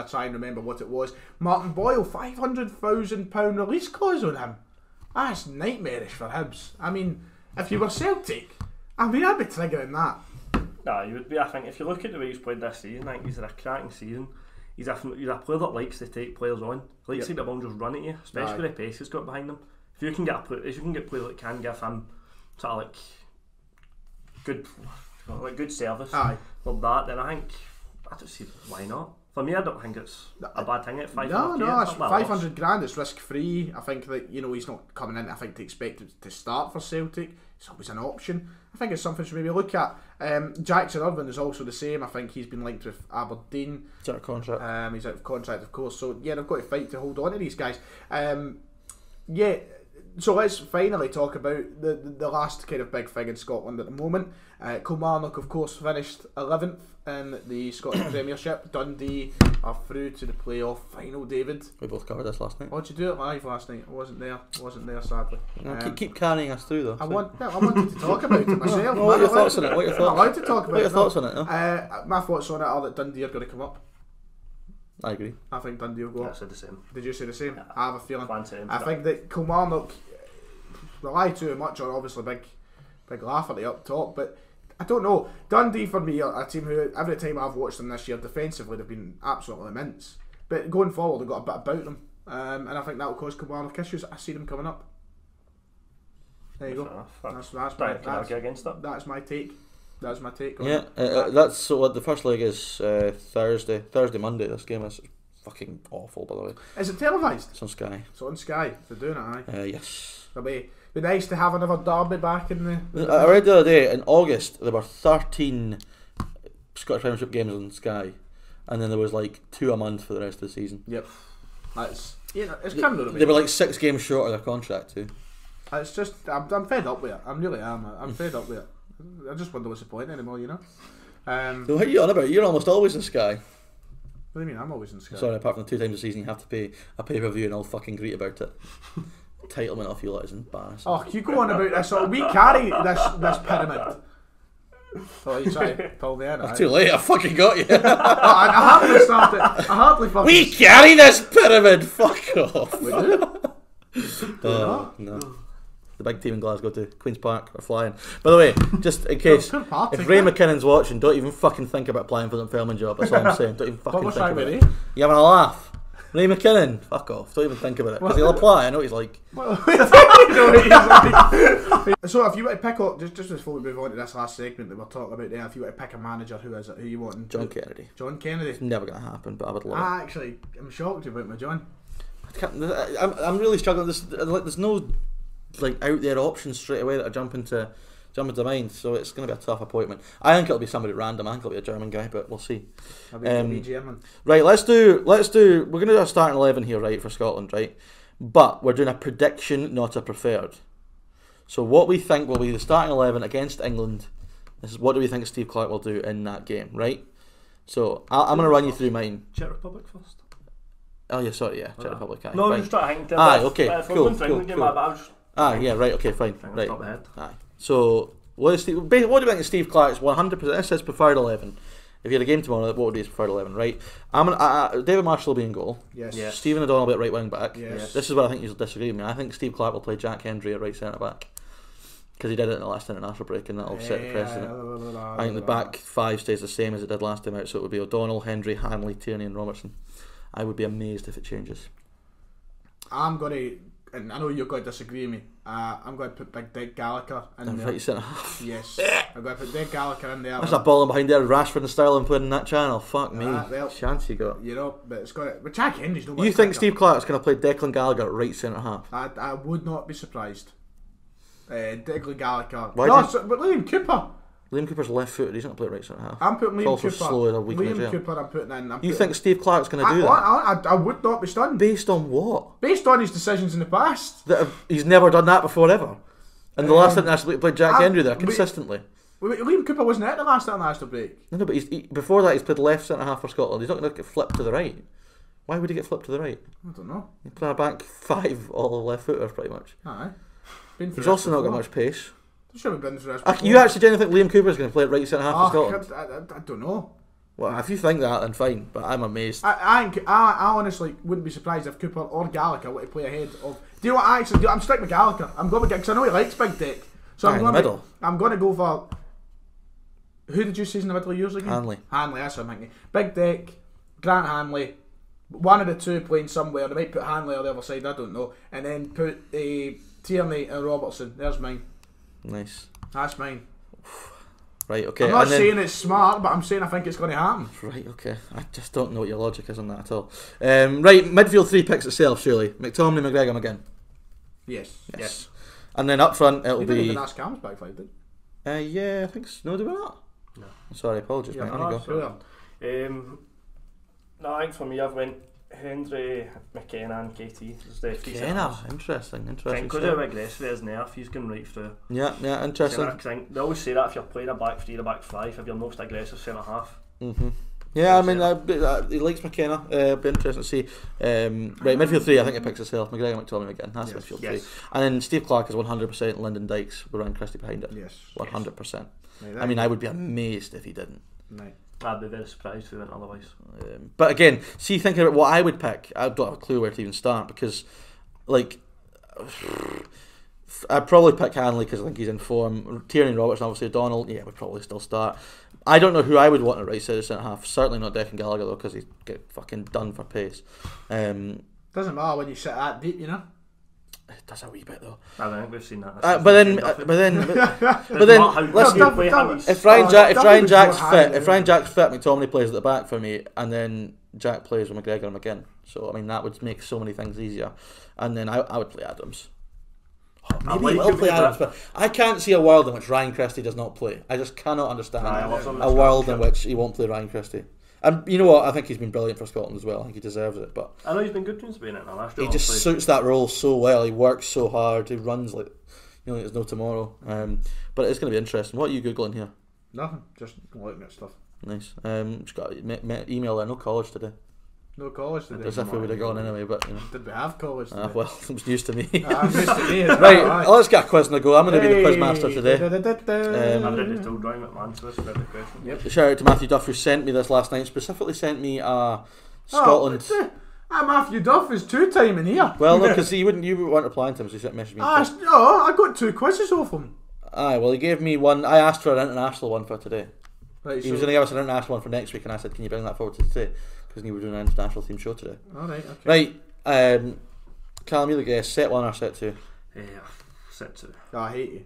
try and remember what it was. Martin Boyle, £500,000 release clause on him. That's nightmarish for Hibs. I mean, if you were Celtic, I'd be triggering that. Nah, you would be. I think if you look at the way he's played this season, I think he's had a cracking season. He's a player that likes to take players on. He likes to see the ball just run at you, especially with the pace he's got behind him. If you can get players that can give him sort of good service like that, then I don't see why not. For me, I don't think it's a bad thing at 500. No, it's 500 grand. It's risk free. I think that he's not coming in. I think to expect him to start for Celtic. It's always an option. I think it's something to maybe look at. Jackson Irvine is also the same. I think he's been linked with Aberdeen. He's out of contract. He's out of contract, of course. So they've got to fight to hold on to these guys. So let's finally talk about the last kind of big thing in Scotland at the moment. Kilmarnock, of course, finished 11th in the Scottish Premiership. Dundee are through to the playoff final. David, we both covered this last night. What'd you do it live last night? I wasn't there sadly. No, keep carrying us through though. I wanted to talk about it myself. What are your thoughts on it? I'm allowed to talk about what are your thoughts on it? No? My thoughts on it are that Dundee are going to come up. I agree. I think Dundee will go up. I said the same. Did you say the same? Yeah. I have a feeling. I think that Kilmarnock rely too much on obviously big Lafferty up top, but I don't know. Dundee for me are a team who every time I've watched them this year defensively they've been absolutely immense, but going forward they've got a bit about them, and I think that will cause Kilmarnock issues. I see them coming up. There you go. That's my take. That's my take. That's so. What the first leg is Thursday, Monday. This game is fucking awful, by the way. Is it televised? It's on Sky. It's on Sky. They're doing it, aye. Yes. It'll be nice to have another derby back in the. I read the other day in August there were 13 Scottish Premiership games on Sky, and then there was like 2 a month for the rest of the season. Yep. That's it's kind of. They were like 6 games short of their contract too. It's just I'm fed up with it. I really am. I'm fed up with it. I just wonder what's the point anymore, you know. So what are you on about? You're almost always in Sky. What do you mean? I'm always in Sky. Sorry, apart from the 2 times a season you have to pay a pay-per-view and I'll fucking greet about it. Entitlement I feel like is embarrassing. Oh, you go on about this. So we carry this pyramid. Oh, you try to pull me in. It's too late. I fucking got you. I hardly started. I hardly fucking. We carry this pyramid. Fuck off. We do. Oh no. The big team in Glasgow to Queen's Park are flying. By the way, just in case, if Ray McKinnon's watching, don't even fucking think about applying for the Fairman job. That's all I'm saying. Don't even fucking think about it. You having a laugh? Ray McKinnon, fuck off. Don't even think about it. Because he'll apply. I know what he's like. So if you were to pick up, just before we move on to this last segment that we're talking about there, if you were to pick a manager, who is it? Who you want? John Kennedy. John Kennedy. It's never going to happen, but I would love it. Actually, I'm shocked about my John. I'm really struggling. There's no like out there options straight away that are jumping to mind, so it's going to be a tough appointment. I think it'll be somebody random. I think it'll be a German guy, but we'll see. Right, let's do. We're going to do a starting 11 here, right, for Scotland, right? But we're doing a prediction, not a preferred. So what we think will be the starting 11 against England. This is what do we think Steve Clarke will do in that game, right? So I'm going to run you through mine. Czech Republic first. Oh yeah, sorry, yeah, Czech Republic. Aye, no, fine. just trying to think. Okay, cool. Yeah, right, okay, fine. Right. Top ahead. Aye. So, what do you think of Steve Clarke's 100%? This says preferred 11. If you had a game tomorrow, what would be his preferred 11, right? David Marshall will be in goal. Yes. Stephen O'Donnell will be at right wing back. Yes. This is where I think you'll disagree with me. I think Steve Clarke will play Jack Hendry at right centre back. Because he did it in the last international break and that'll set the precedent. I think the back 5 stays the same as it did last time out, so it would be O'Donnell, Hendry, Hanley, Tierney and Robertson. I would be amazed if it changes. I'm going to, and I know you're going to disagree with me, I'm going to put Big Dick Gallagher in there. Right centre half. Yes. I'm going to put Dick Gallagher in there. There's a ball in behind there, Rashford and Sterling playing in that channel. Fuck me. Well, chance you got. You know, but it's got it. But Jack Henry's no. You think Steve Clarke's going to play Declan Gallagher at right centre half? I would not be surprised. Declan Gallagher. Why but Liam Cooper. Liam Cooper's left-footed. He's not playing right centre half. I'm putting Liam also Cooper. slow as a week in Liam jail. Cooper, I'm putting in. You think Steve Clarke's going to do that? I would not be stunned. Based on what? Based on his decisions in the past. He's never done that before ever. And the last international break, he played Jack Hendry there consistently. Liam Cooper wasn't at the last international break. No, but before that he's played left centre half for Scotland. He's not going to get flipped to the right. Why would he get flipped to the right? I don't know. He played a back five, all left footers pretty much. Aye. He's also not got much pace. Should have been through this You actually genuinely think Liam Cooper's going to play at right centre half for Scotland? I don't know. Well, if you think that, then fine. But I'm amazed. I honestly wouldn't be surprised if Cooper or Gallagher were to play ahead of. Do you know what I actually do? I'm sticking with Gallagher. I'm going with because I know he likes big dick. So I'm going middle. I'm going to go for. Who did you say in the middle of yours again? Hanley. That's what I'm thinking. Big dick, Grant Hanley. One of the two playing somewhere. They might put Hanley on the other side. I don't know. And then put Tierney and Robertson. There's mine. Nice. That's mine. Right, okay. I'm not saying it's smart, but I'm saying I think it's going to happen. Right, okay. I just don't know what your logic is on that at all. Right, midfield 3 picks itself, surely. McTominay, McGregor, McGinn. Yes. And then up front, it'll be... You didn't even ask Calum's back five, did you? Yeah, I think so. No, did we not? No. Sorry, apologies, mate. No, go. No, I think for me, I've went Hendry, McKenna and KT. McKenna, interesting. Because of aggressive as nerf, he's going right through. Yeah, interesting. They always say that if you're playing a back 3 or back 5, if you're most aggressive centre half. Yeah, I mean, he likes McKenna. Be interesting to see. Right, midfield 3, I think it picks itself. McGregor, McTominay again. That's midfield 3. And then Steve Clarke is 100% Lyndon Dykes with Ryan Christie behind it. Yes. 100%. I mean, I would be amazed if he didn't. Right. I'd be very surprised if he went otherwise. But again, see, thinking about what I would pick, I don't have a clue where to even start because, like, I'd probably pick Hanley because I think he's in form. Tierney and Robertson, obviously. Donald, yeah, would probably still start. I don't know who I would want at right side of centre half. Certainly not Declan Gallagher though, because he'd get fucking done for pace. Doesn't matter when you sit that deep, you know. It does a wee bit though. I think we've seen that. But then, listen. If Ryan Jack's fit, McTominay plays at the back for me, and then Jack plays with McGregor and McGinn. So I mean that would make so many things easier. And then I would play Adams. Maybe he'll play Adams, but I can't see a world in which Ryan Christie does not play. I just cannot understand a world in which he won't play Ryan Christie. And you know what? I think he's been brilliant for Scotland as well. I think he deserves it. But I know he's been good since being international. He just suits that role so well. He works so hard. He runs like there's no tomorrow. But it's going to be interesting. What are you googling here? Nothing. Just looking at stuff. Nice. Just got email there. No college today. No college today. As if we would have gone anyway, but you know. Did we have college today? Well, it was news to me. News to me right, let's get a quiz on the go. I'm going to be the quiz master today. I've already told Ryan McMahon to us about the question. Yep. Shout out to Matthew Duff who sent me this last night. Specifically sent me Scotland. Matthew Duff is 2-timing here. Well, no, because you weren't replying to him, so he sent messaged me. I got 2 quizzes off him. Aye, well, he gave me one. I asked for an international one for today. Right, he was going to give us an international one for next week, and I said, "Can you bring that forward to today?" Because we were doing an international themed show today. All right. Okay. Right, Calum, you're the guest. Set 1 or set 2? Yeah, set 2. Oh, I hate you.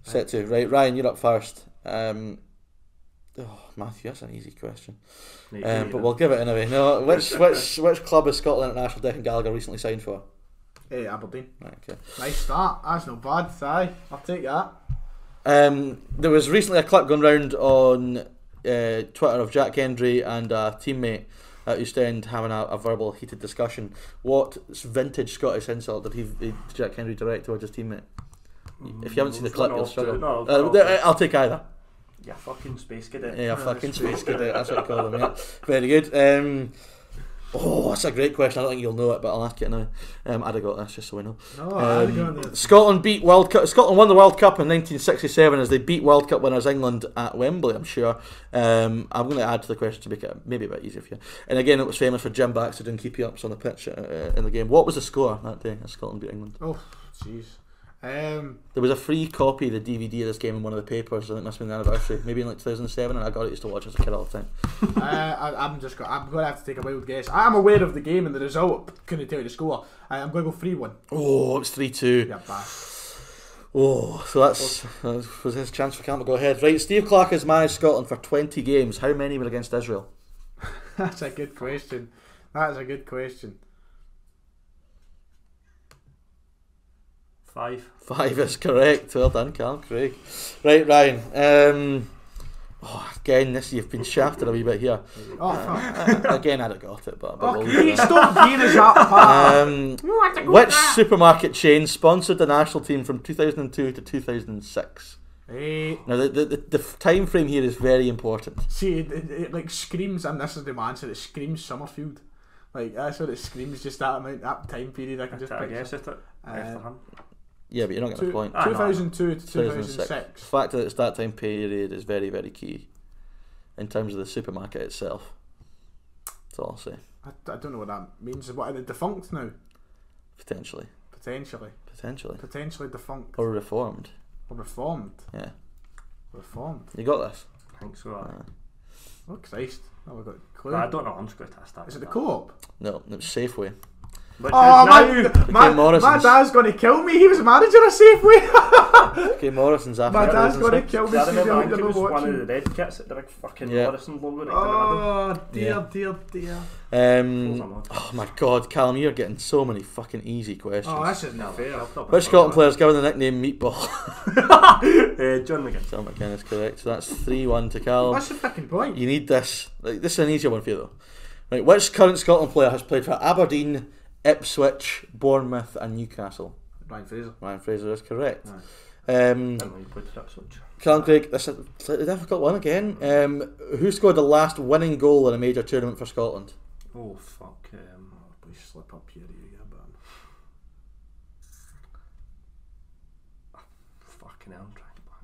Set 2. Right, Ryan, you're up first. Matthew, that's an easy question. But we'll give it anyway. No, which club has Scotland International Declan Gallagher recently signed for? Aberdeen. Right, okay. Nice start. That's not bad. Aye, I'll take that. There was recently a clip going round on Twitter of Jack Hendry and a teammate at East End having a verbal heated discussion. What vintage Scottish insult did Jack Hendry direct towards his teammate? If you haven't seen the clip, you'll struggle. I'll take either. Yeah, fucking space cadet. Yeah, fucking space cadet. That's what I call them. Yeah, very good. That's a great question. I don't think you'll know it, but I'll ask it now. I'd have got this just so we know. Scotland won the World Cup in 1967 as they beat World Cup winners England at Wembley. I'm sure. I'm going to add to the question to make it maybe a bit easier for you. And again, it was famous for Jim Baxter doing keepy ups on the pitch in the game. What was the score that day as Scotland beat England? Oh, jeez. There was a free copy of the DVD of this game in one of the papers. I think it must have been the anniversary, maybe in like 2007, and I got it used to watch as a kid all the time. I'm going to have to take a wild guess. I'm aware of the game and the result. Couldn't tell you the score. I'm going to go 3-1. Oh, it was 3-2. Yeah, bad. Oh, so that was his chance for Calum to go ahead. Right, Steve Clarke has managed Scotland for 20 games. How many were against Israel? That's a good question. 5. 5 is correct. Well done, Calum. Craig. Right, Ryan. Again, you've been shafted a wee bit here. Again, I'd have got it, but stop giving us that. Which supermarket chain sponsored the national team from 2002 to 2006? Now, the time frame here is very important. See, it like screams, and this is the answer. It screams Summerfield. Like that's what it screams. Just that amount, that time period. I can just guess it. Yeah, but you're not getting a point. 2002 to 2006. The fact that it's that time period is very, very key in terms of the supermarket itself. That's all I'll say. I don't know what that means. What, are they defunct now? Potentially defunct. Or reformed. Yeah. Reformed. You got this? I think so. Oh Christ! Oh, we got a clue. I don't know. I'm just going to test that. Is it the Co-op? No, it was Safeway. My dad's going to kill me. He was manager of Safeway. Okay, Morrison's after. My dad's going to kill me. I remember it was one of the red kits that the big fucking Morrison logo right in the middle. Dear. Oh my God, Calum, you're getting so many fucking easy questions. Oh, this isn't fair. Which Scotland player's given the nickname Meatball? John McGinn. John McGinn is correct. So that's 3-1 to Calum. That's the fucking point. You need this. This is an easier one for you though. Right, which current Scotland player has played for Aberdeen, Ipswich, Bournemouth and Newcastle? Ryan Fraser is correct. Callum Craig, this is a slightly difficult one again. Who scored the last winning goal in a major tournament for Scotland? Oh fuck. Please slip up here, man. Fucking hell, I'm trying to back.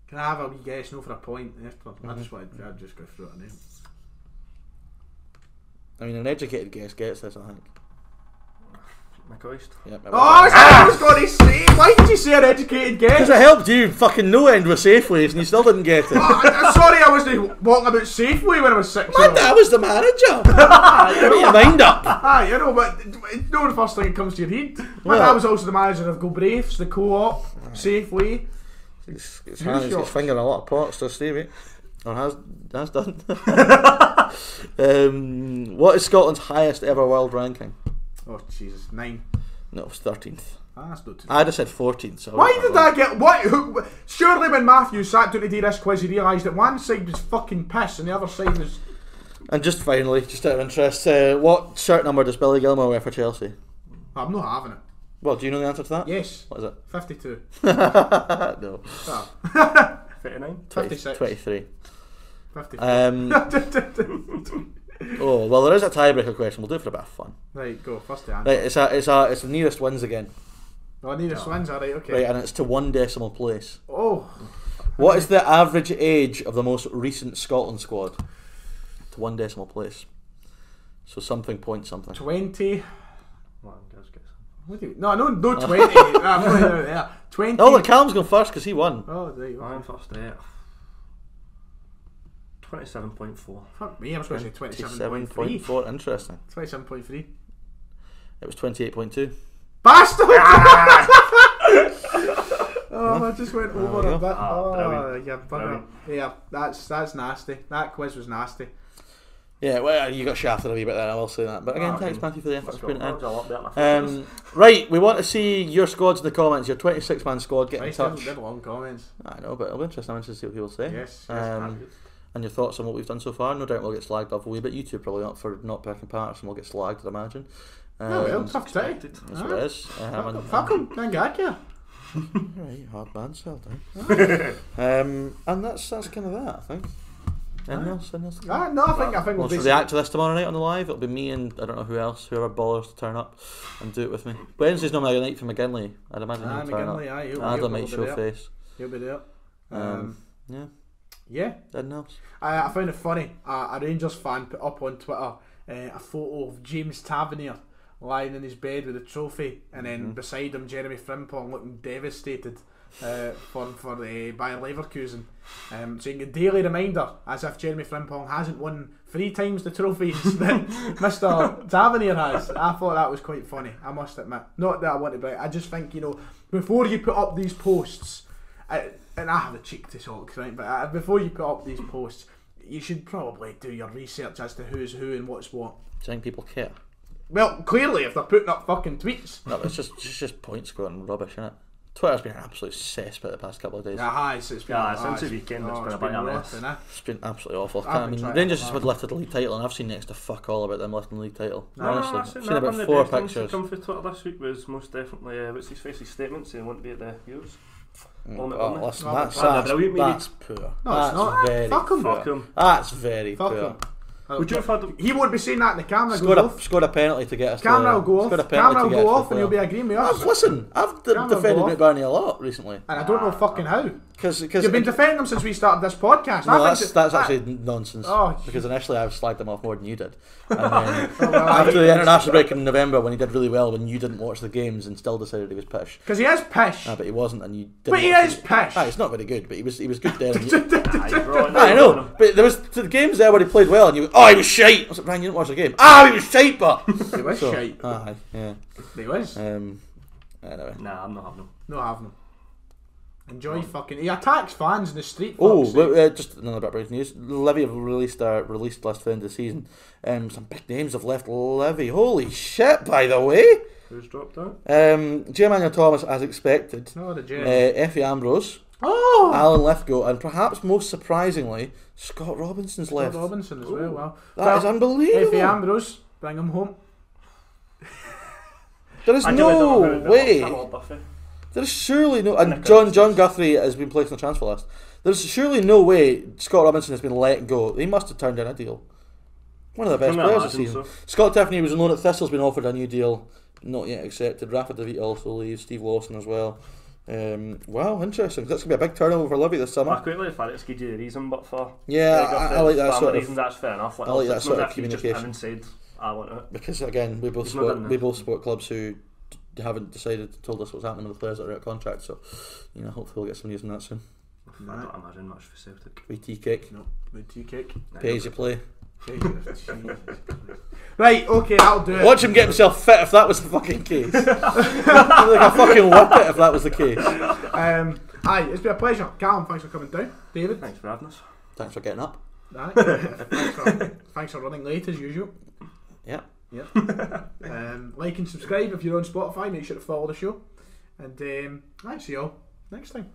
Can I have a wee guess? No, for a point. I'd just go through it. I mean, an educated guess gets this, I think. McCoist. Yep, I was going to say. Why did you say an educated guess? Because it helped you fucking no end with Safeways and you still didn't get it. Sorry, I wasn't walking about Safeway when I was 6. My dad was the manager. Get your mind up. You know, but it's not the first thing that comes to your head. My dad was also the manager of Galbraith's, the Co-op, Safeway. His finger in a lot of pots, does Stevie? Or has done. What is Scotland's highest ever world ranking? Oh Jesus, 9. No, it was 13th. That's not too I'd have said 14th. So why did I get what? Surely when Matthew sat down to do this quiz, he realised that one side was fucking piss and the other side was. And just finally, just out of interest, what shirt number does Billy Gilmour wear for Chelsea? I'm not having it. Well, do you know the answer to that? Yes. What is it? 52. No. 39. 56. 23. 53. Oh well, there is a tiebreaker question. We'll do it for a bit of fun. Right, go first. The answer. Right, it's the nearest wins again. Oh, nearest wins. Alright, okay. Right, and it's to 1 decimal place. Oh. What is the average age of the most recent Scotland squad? To 1 decimal place. So something point something. 20. What do you? No, 20. I'm not there. 20. Oh, look, Calum's going first because he won. Oh, there you go. I'm first there. 27.4. Fuck me, I'm supposed to say 27.3. Interesting. 27.3. It was 28.2. Bastard! Oh, I just went over a bit. Oh, yeah, bugger. Yeah, that's nasty. That quiz was nasty. Yeah, well, you got shafted a wee bit there, I will say that. But again, thanks Matthew for the effort. Right, we want to see your squads in the comments, your 26-man squad, get in touch. Long comments. I know, but it'll be interesting to see what people say. Yes, and your thoughts on what we've done so far. No doubt we'll get slagged off a wee bit. YouTube probably not for not picking parts, and we'll get slagged, I'd imagine. Tough day. That's what it is. Fuck him, can't get you. Right, hard man, sell down. And that's kind of that, I think. Anything else? No, I think we'll react to this tomorrow night on the live. It'll be me and I don't know who else, whoever bothers to turn up and do it with me. Wednesday's normally a night for McGinley. I'd imagine he'll turn up. Adam might show face. He'll be there. Yeah. Anything else? I found it funny. A Rangers fan put up on Twitter a photo of James Tavernier lying in his bed with a trophy, and then beside him Jeremy Frimpong looking devastated for Bayer Leverkusen, saying a daily reminder, as if Jeremy Frimpong hasn't won 3 times the trophies that Mr. Tavernier has. I thought that was quite funny, I must admit. Not that I want to brag, I just think, before you put up these posts, and I have the cheek to talk, right, but before you put up these posts, you should probably do your research as to who's who and what's what. Do you think people care? Well, clearly, if they're putting up fucking tweets. No, it's just point scoring rubbish, isn't it? Twitter's been an absolute cesspool the past couple of days. It's been since the weekend it's been a bit of a mess. It's been absolutely awful. I mean, Rangers just lifted the league title, and I've seen next to fuck all about them lifting the league title. Honestly, I've seen about 4 pictures. Come through Twitter this week was most definitely what's his face's statement saying he wouldn't be at the Euros. Listen, that's poor. No, it's not. Very Fuck him. That's very Fuck poor. him. Would you have had He won't be saying that in the camera. Scored a penalty to get us. Camera will go off. Camera will go off, and you'll be a agreeing with us. Listen, I've defended Mick Barney a lot recently, and I don't know fucking how. Because you've been defending him since we started this podcast. No, that's actually nonsense. Because initially I've slagged him off more than you did, and then after the international break in November, when he did really well, when you didn't watch the games and still decided he was pish. Because he is pish. But he wasn't, and you. But he is pish. It's not very good, but he was good then. I know, but there was the games there where he played well, and you went, he was shite. I was like, Ryan, you didn't watch the game. He was shite, but he was shite. Yeah, he was. Anyway, nah, I'm not having him. Not having him. Enjoy fucking. He attacks fans in the street. Just another bit of breaking news. Levy have released list for the end of the season. Some big names have left Levy. Holy shit! By the way, who's dropped out? J. Manuel Thomas, as expected. No, the J. Effie Ambrose. Alan Lithgow, and perhaps most surprisingly, Scott Robinson's left. Scott Robinson as well. Wow, that is unbelievable. Effie Ambrose, bring him home. There is no way. There's surely no, and John Guthrie has been placed on the transfer list. There's surely no way Scott Robinson has been let go. He must have turned down a deal. One of the best players this season. So. Scott Tiffany was on loan at Thistle's been offered a new deal, not yet accepted. Rafa DeVita also leaves. Steve Lawson as well. Wow, interesting. That's gonna be a big turnover for Levy this summer. I quite like the fact it's gives you the reason, but for I like that sort of reasons. That's fair enough. I like that sort of communication. Said, I want it because again, we both support clubs who haven't told us what's happening with the players that are out of contract, so hopefully we'll get some news on that soon. I don't imagine much for Celtic. We tea cake. No, we tea cake. Pay as you play. Right, okay, that'll do it. Watch him get himself fit if that was the fucking case. Like a fucking whippet if that was the case. It's been a pleasure. Calum, thanks for coming down. David, thanks for having us. Thanks for getting up. Thanks for running late as usual. Yeah. Like and subscribe if you're on Spotify. Make sure to follow the show. And see you all next time.